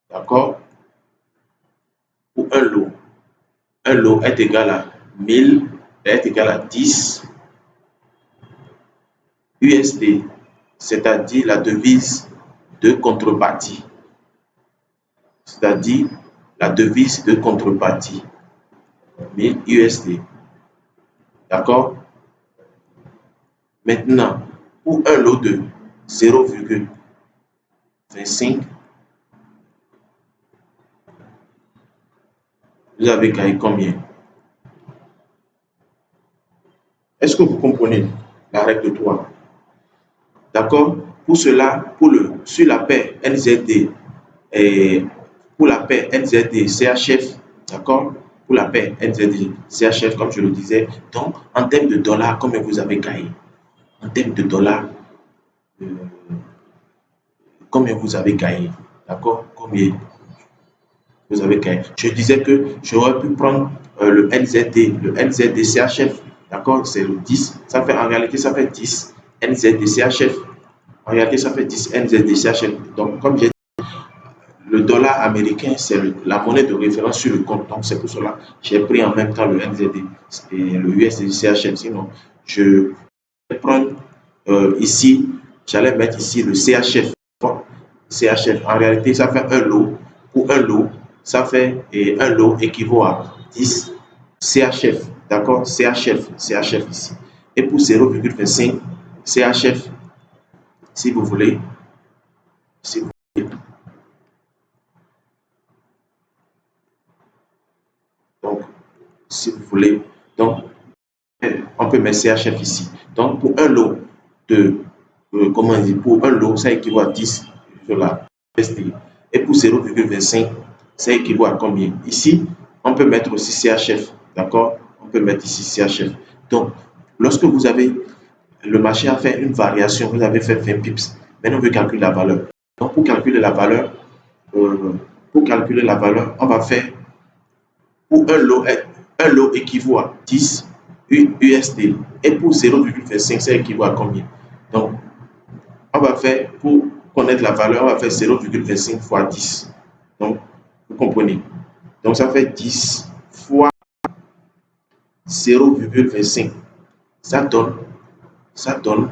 d'accord? Pour un lot est égal à 1000, est égal à 10 USD, c'est-à-dire la devise de contrepartie. C'est-à-dire la devise de contrepartie, 1000 USD. D'accord? Maintenant, pour un lot de 0,25, vous avez gagné combien? Est-ce que vous comprenez la règle de 3? D'accord? Pour cela, sur la paire NZD et pour la paire NZD CHF, d'accord? Pour la paire NZD CHF, comme je le disais, donc en termes de dollars, combien vous avez gagné? En termes de dollars, euh, combien vous avez gagné? D'accord? Combien vous avez gagné? Je disais que j'aurais pu prendre le NZD CHF, d'accord? C'est le 10, ça fait en réalité, ça fait 10 NZD CHF. En réalité, ça fait 10 NZD CHF. Donc, comme j'ai dit, le dollar américain, c'est la monnaie de référence sur le compte. Donc, c'est pour cela que j'ai pris en même temps le NZD et le USD CHF. Sinon, je vais prendre ici, j'allais mettre ici le CHF. CHF, en réalité, ça fait un lot. Pour un lot, ça fait un lot équivaut à 10 CHF. D'accord? CHF ici. Et pour 0,25 CHF, si vous voulez, si vous voulez. Donc, si vous voulez, donc, on peut mettre CHF ici. Donc, pour un lot de, comment on dit, pour un lot, ça équivaut à 10 dollars. Et pour 0,25, ça équivaut à combien? Ici, on peut mettre aussi CHF. D'accord? On peut mettre ici CHF. Donc, lorsque vous avez, le marché a fait une variation, vous avez fait 20 pips. Maintenant, on veut calculer la valeur. Donc, pour calculer la valeur, on va faire pour un lot équivaut à 10 USD. Et pour 0,25, ça équivaut à combien? Donc, on va faire, pour connaître la valeur, on va faire 0,25 fois 10. Donc, vous comprenez? Donc, ça fait 10 fois 0,25. Ça donne,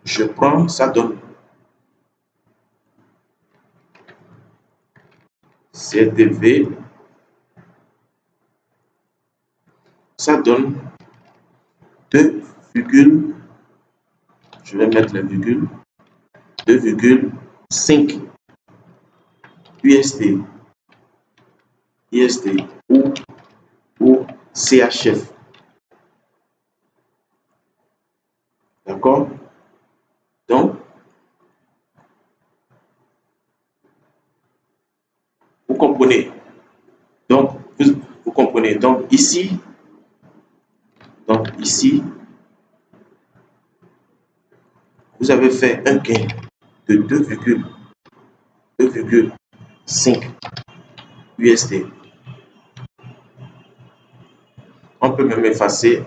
je prends, ça donne CDV, ça donne 2, je vais mettre les virgules, 2,5 USD ou CHF. D'accord? Donc, vous comprenez. Donc, vous comprenez. Donc, ici, Donc ici, vous avez fait un gain de 2,5 USD. On peut même effacer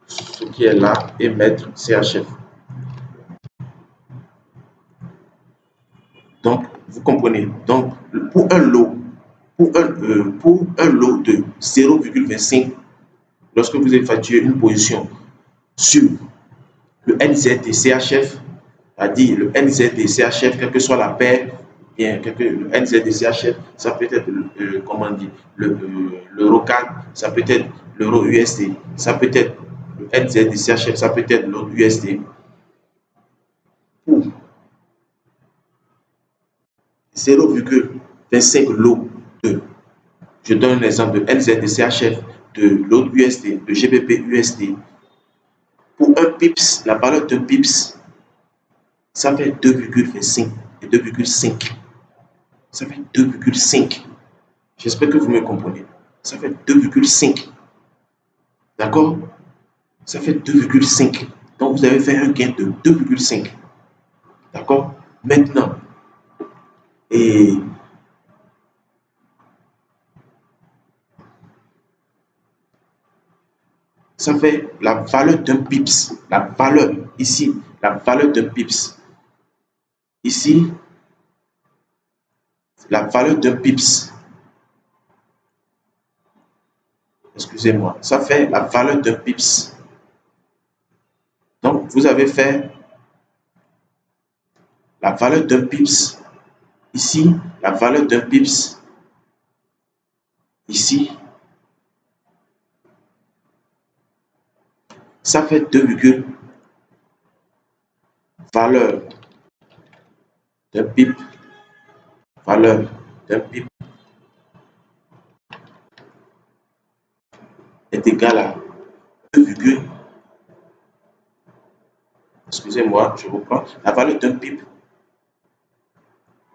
ce qui est là et mettre CHF. Donc, vous comprenez. Donc, pour un lot, pour un lot de 0,25, lorsque vous effectuez une position sur le NZ des CHF, c'est-à-dire le NZ des CHF, quelle que soit la paire, bien, le NZ des CHF, ça peut être, comment dire, l'euro CAD, ça peut être l'euro USD, ça peut être le NZ des CHF, ça peut être l'euro USD. Pour 0,25 lots de, je donne un exemple de NZ des CHF, de l'autre USD, de GBP USD. Pour un pips, la valeur d'un pips, ça fait 2,25 et 2,5. Ça fait 2,5. J'espère que vous me comprenez. Ça fait 2,5. D'accord? Ça fait 2,5. Donc, vous avez fait un gain de 2,5. D'accord? Maintenant, et ça fait la valeur d'un pips. La valeur, ici, la valeur d'un pips. Ici, la valeur d'un pips. Excusez-moi. Ça fait la valeur d'un pips. Donc, vous avez fait la valeur d'un pips. Ici, la valeur d'un pips. Ici, ça fait 2, valeur d'un pip, valeur d'un pip est égal à 2, excusez-moi, je reprends, la valeur d'un pip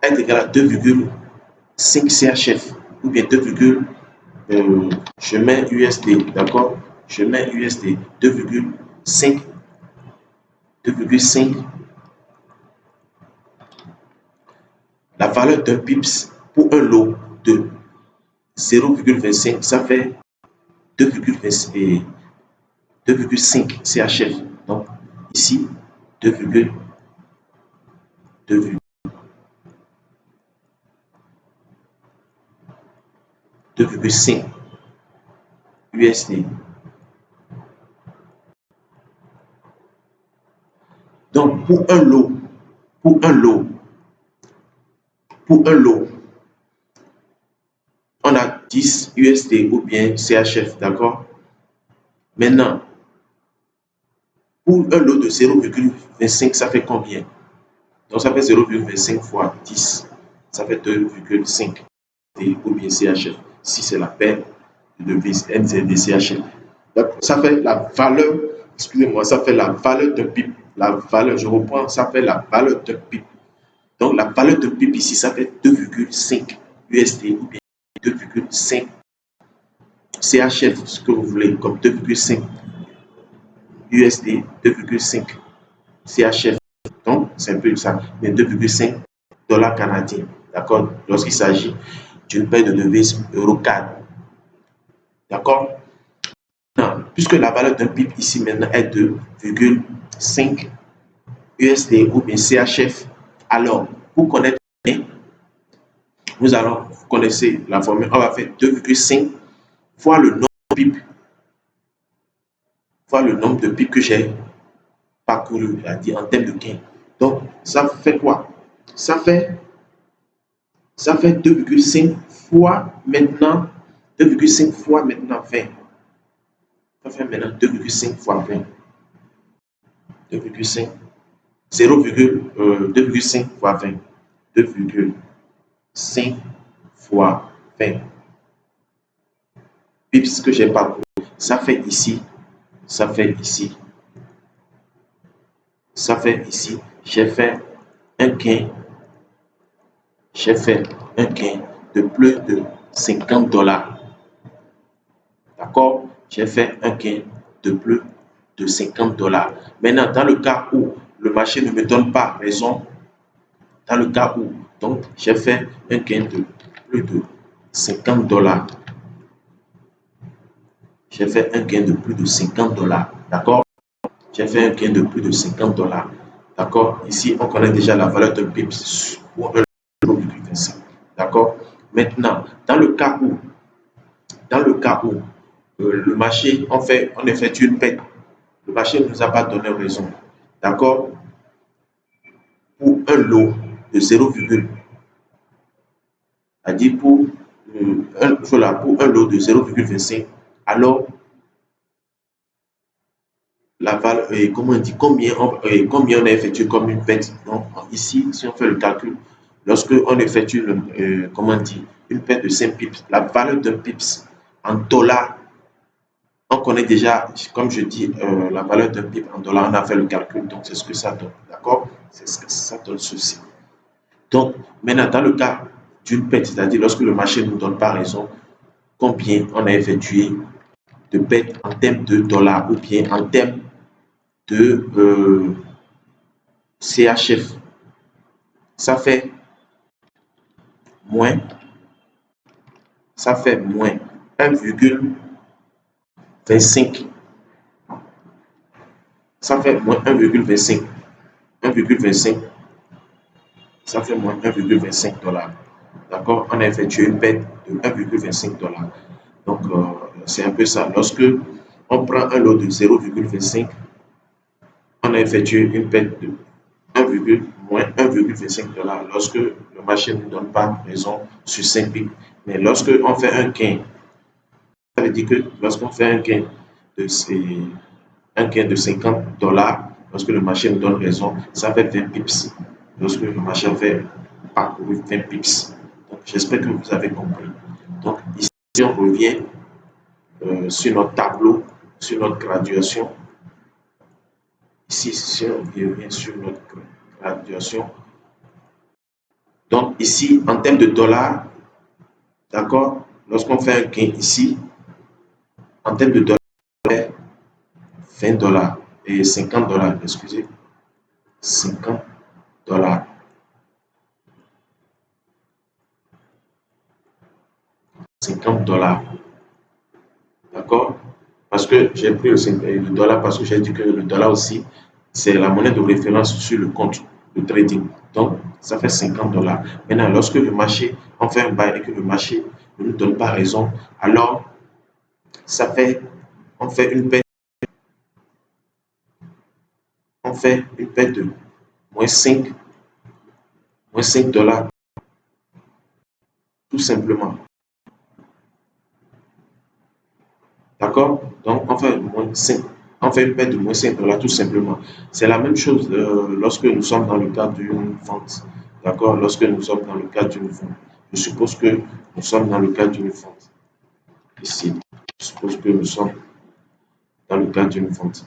est égale à 2,5 CHF ou bien 2, je mets USD, d'accord? Je mets USD 2,5, 2,5. La valeur d'un pips pour un lot de 0,25, ça fait 2,5 CHF. Donc ici, 2,5 USD. Donc pour un lot, on a 10 USD ou bien CHF, d'accord? Maintenant, pour un lot de 0,25, ça fait combien? Donc ça fait 0,25 fois 10, ça fait 2,5 ou bien CHF, si c'est la paire de devises NZD CHF. Donc ça fait la valeur, excusez-moi, ça fait la valeur d'un PIB. La valeur, je reprends, ça fait la valeur d'un PIB. Donc la valeur d'un PIB ici, ça fait 2,5 USD ou bien 2,5 CHF, ce que vous voulez, comme 2,5 USD, 2,5 CHF. Donc, c'est un peu ça, mais 2,5 dollars canadiens. D'accord? Lorsqu'il s'agit d'une paire de devises euro-CAD. D'accord? Puisque la valeur d'un PIB ici maintenant est 2,5 USD ou bien CHF, alors pour connaître, vous connaissez la formule, on va faire 2,5 fois le nombre de PIB, fois le nombre de PIB que j'ai parcouru, c'est-à-dire en termes de gain. Donc, ça fait quoi? Ça fait 2,5 fois maintenant, 2,5 fois maintenant 20. Ça fait maintenant 2,5 fois 20. 2,5, 2,5 fois 20. 2,5 fois 20. Pips que j'ai parcouru, ça fait ici, ça fait ici, ça fait ici. J'ai fait un gain, de plus de 50 dollars. D'accord? j'ai fait un gain de plus de 50 dollars. Maintenant, dans le cas où le marché ne me donne pas raison, dans le cas où, donc, j'ai fait un gain de plus de 50 dollars. J'ai fait un gain de plus de 50 dollars. D'accord? J'ai fait un gain de plus de 50 dollars. D'accord? Ici, on connaît déjà la valeur d'un pips pour 1,25. D'accord? Maintenant, dans le cas où le marché, on effectue une perte, le marché ne nous a pas donné raison. D'accord? Pour un lot de 0, c'est-à-dire pour un lot de 0,25, alors la valeur, comment on dit, combien on a effectué comme une perte. Donc, ici, si on fait le calcul, lorsque on effectue comment on dit, une perte de 5 pips, la valeur d'un pips en dollars, on connaît déjà, comme je dis, la valeur d'un pip en dollars, on a fait le calcul, donc c'est ce que ça donne. D'accord? C'est ce que ça donne ceci. Donc, maintenant, dans le cas d'une perte, c'est-à-dire lorsque le marché ne nous donne pas raison, combien on a effectué de perte en termes de dollars ou bien en termes de CHF, ça fait moins, ça fait moins 1,25, ça fait moins 1,25, 1,25, ça fait moins 1,25 dollars. D'accord? On a effectué une perte de 1,25 dollars. Donc, c'est un peu ça. Lorsque on prend un lot de 0,25, on a effectué une perte de moins 1,25 dollars lorsque le marché ne nous donne pas raison sur 5 pips. Mais lorsque on fait un gain, ça veut dire que lorsqu'on fait un gain de 50 dollars, lorsque le marché nous donne raison, ça fait 20 pips. Lorsque le marché fait parcouru 20 pips. Donc, j'espère que vous avez compris. Donc, ici, on revient sur notre tableau, sur notre graduation. Ici, si on revient sur notre graduation. Donc, ici, en termes de dollars, d'accord, lorsqu'on fait un gain ici, en termes de dollars, 20 dollars et 50 dollars, excusez, 50 dollars. 50 dollars. D'accord? Parce que j'ai pris le dollar parce que j'ai dit que le dollar aussi, c'est la monnaie de référence sur le compte de trading. Donc, ça fait 50 dollars. Maintenant, lorsque le marché, on fait un bail et que le marché ne nous donne pas raison, alors on fait une perte, de moins 5 dollars, tout simplement. D'accord? Donc, on fait une perte de moins 5 dollars tout simplement. C'est la même chose lorsque nous sommes dans le cadre d'une vente. D'accord? Lorsque nous sommes dans le cadre d'une vente. Je suppose que nous sommes dans le cadre d'une vente. Ici, je suppose que nous sommes dans le cadre d'une vente.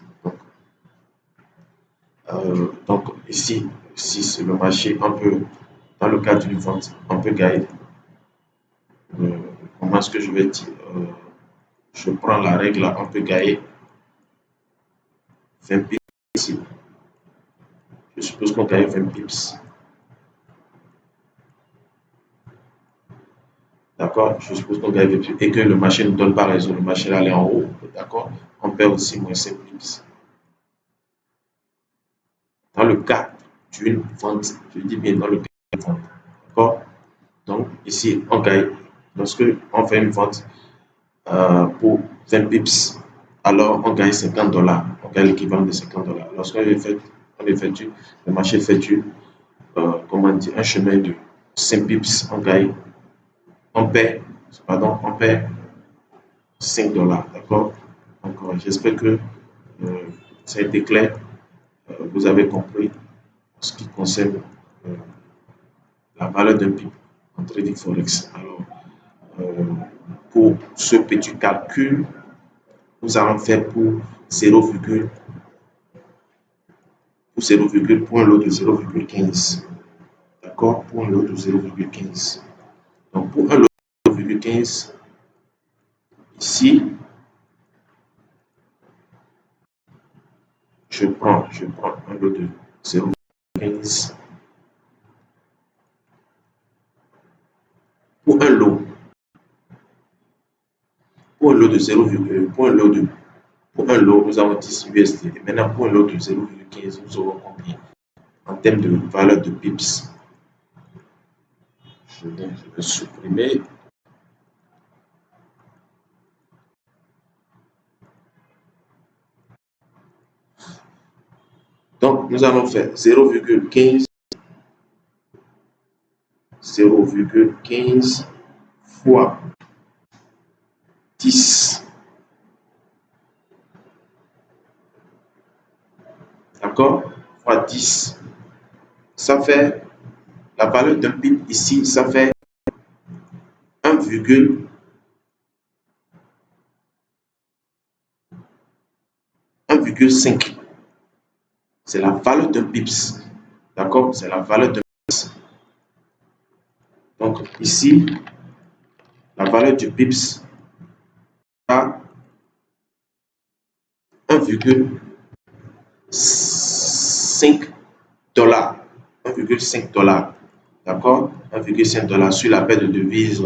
Donc ici, si c'est le marché, dans le cadre d'une vente, on peut gagner. Comment est-ce que je vais dire? Je prends la règle, on peut gagner 20 pips ici. Je suppose qu'on gagne 20 pips. D'accord? Je suppose qu'on gagne 20 pips et que le marché ne donne pas raison, le marché est allé en haut. D'accord? On perd aussi moins 5 pips. Dans le cas d'une vente, je dis bien dans le cas d'une vente. D'accord? Donc ici, on gagne. Lorsque on fait une vente pour 20 pips, alors on gagne 50 dollars. On gagne l'équivalent de 50 dollars. Lorsqu'on effectue, le marché effectue comment dire, un chemin de 5 pips, on perd 5 dollars. D'accord? Donc, j'espère que ça a été clair. Vous avez compris ce qui concerne la valeur d'un pip en trading forex. Alors, pour ce petit calcul, nous allons faire pour 0, pour un lot de 0,15. D'accord? Pour un lot de 0,15. Donc, pour un lot de 0,15, ici, je prends un lot de 0,15 pour un lot, pour un lot de 0, pour un lot, nous avons 10 USD. Et maintenant, pour un lot de 0,15, nous aurons combien en termes de valeur de pips? Je vais supprimer. Donc, nous allons faire 0,15 fois 10. D'accord? Fois 10. Ça fait la valeur d'un pip ici, ça fait 1,5. C'est la valeur d'un pips. D'accord? C'est la valeur d'un pips. Donc, ici, la valeur du pips à 1,5 dollars. 1,5 dollars. D'accord? 1,5 dollars sur la paire de devises,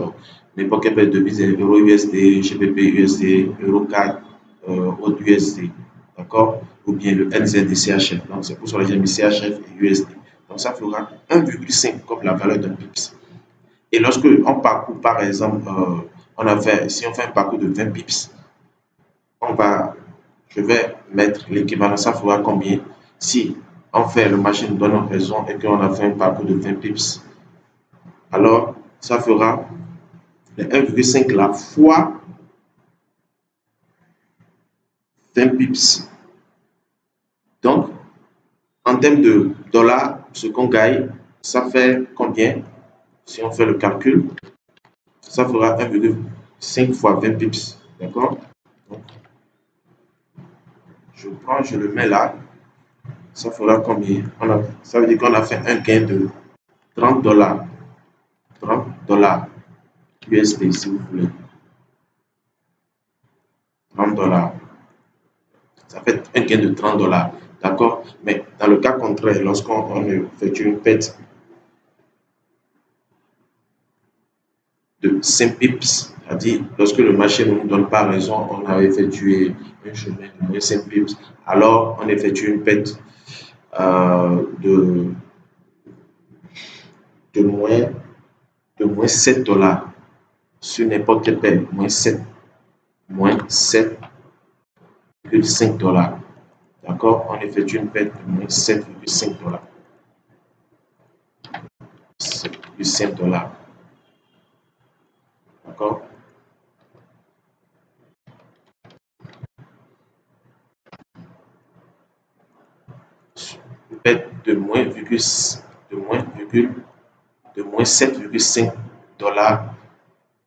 n'importe quelle paire de devises, euro USD, GBP USD, euro CAD, autre USD. D'accord? Ou bien le NZD CHF. Donc, c'est pour ça que j'ai mis CHF et USD. Donc, ça fera 1,5 comme la valeur d'un pips. Et lorsque on parcourt, par exemple, si on fait un parcours de 20 pips, je vais mettre l'équivalent, ça fera combien? Si on fait, le machine donne raison et qu'on a fait un parcours de 20 pips, alors ça fera les 1,5 là fois 20 pips. Donc, en termes de dollars, ce qu'on gagne, ça fait combien? Si on fait le calcul, ça fera 1,5 fois 20 pips. D'accord? Je le mets là. Ça fera combien? Ça veut dire qu'on a fait un gain de 30 dollars. 30 dollars USD, si vous voulez. 30 dollars. Ça fait un gain de 30 dollars. D'accord? Mais dans le cas contraire, lorsqu'on effectue une perte de 5 pips, c'est-à-dire lorsque le marché ne nous donne pas raison, on a effectué un chemin de moins 5 pips, alors on effectue une perte de moins 7 dollars sur n'importe quelle paire, moins 7,5 dollars. D'accord? On effectue une perte de moins 7,5 dollars. 7,5 dollars. D'accord? Une perte de moins 7,5 dollars.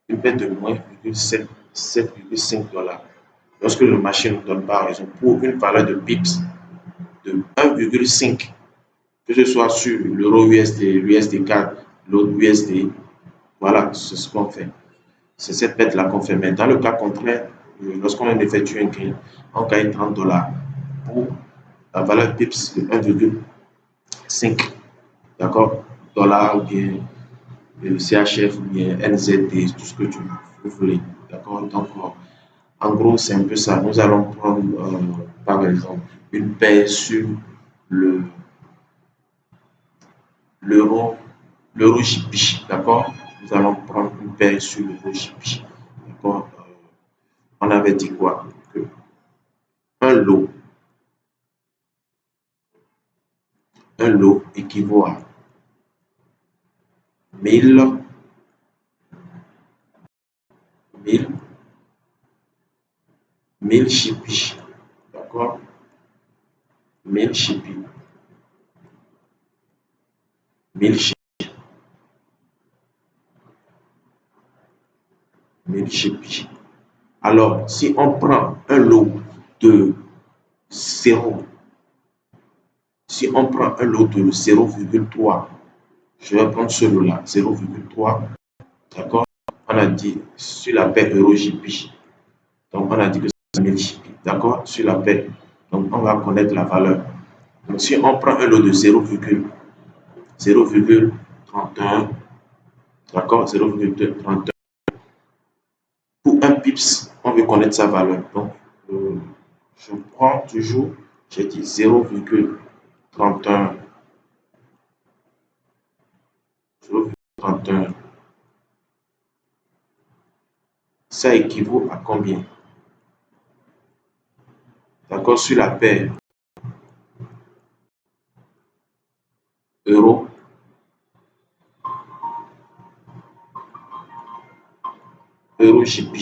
Une perte de moins 7,5 dollars. Lorsque le marché ne donne pas raison pour une valeur de pips de 1,5, que ce soit sur l'euro USD, l'USD CAD, l'autre USD, voilà, c'est ce qu'on fait. C'est cette perte-là qu'on fait. Mais dans le cas contraire, lorsqu'on effectue un gain, on gagne 30 dollars pour la valeur pips de 1,5, d'accord, dollars ou bien CHF ou bien NZD, tout ce que vous voulez, d'accord. Donc, en gros, c'est un peu ça. Nous allons prendre, par exemple, une paire sur le l'euro JPY, d'accord. Nous allons prendre une paire sur l'euro JPY, d'accord. On avait dit quoi? Que un lot équivaut à 1000 JPY, d'accord. 1000 JPY. 1000 JPY. Alors, si on prend un lot de 0, si on prend un lot de 0,3, je vais prendre ce lot-là, 0,3, d'accord? On a dit sur la paire euro JPY. Donc, on a dit que c'est 1000 JPY, d'accord? Sur la paire Donc, on va connaître la valeur. Donc, si on prend un lot de 0,31, d'accord, 0,31, pour un pips, on veut connaître sa valeur. Donc, je prends toujours, j'ai dit 0,31. 0,31. Ça équivaut à combien? D'accord, sur la paire euro, GBP.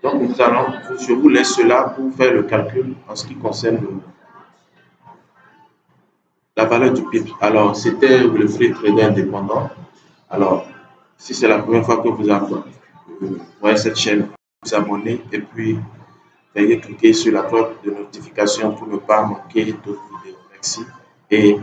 Donc, je vous laisse cela pour faire le calcul en ce qui concerne la valeur du PIB. Alors, c'était le free trader indépendant. Alors, si c'est la première fois que vous voyez cette chaîne, vous abonnez et puis veuillez cliquer sur la cloche de notification pour ne pas manquer d'autres vidéos. Merci et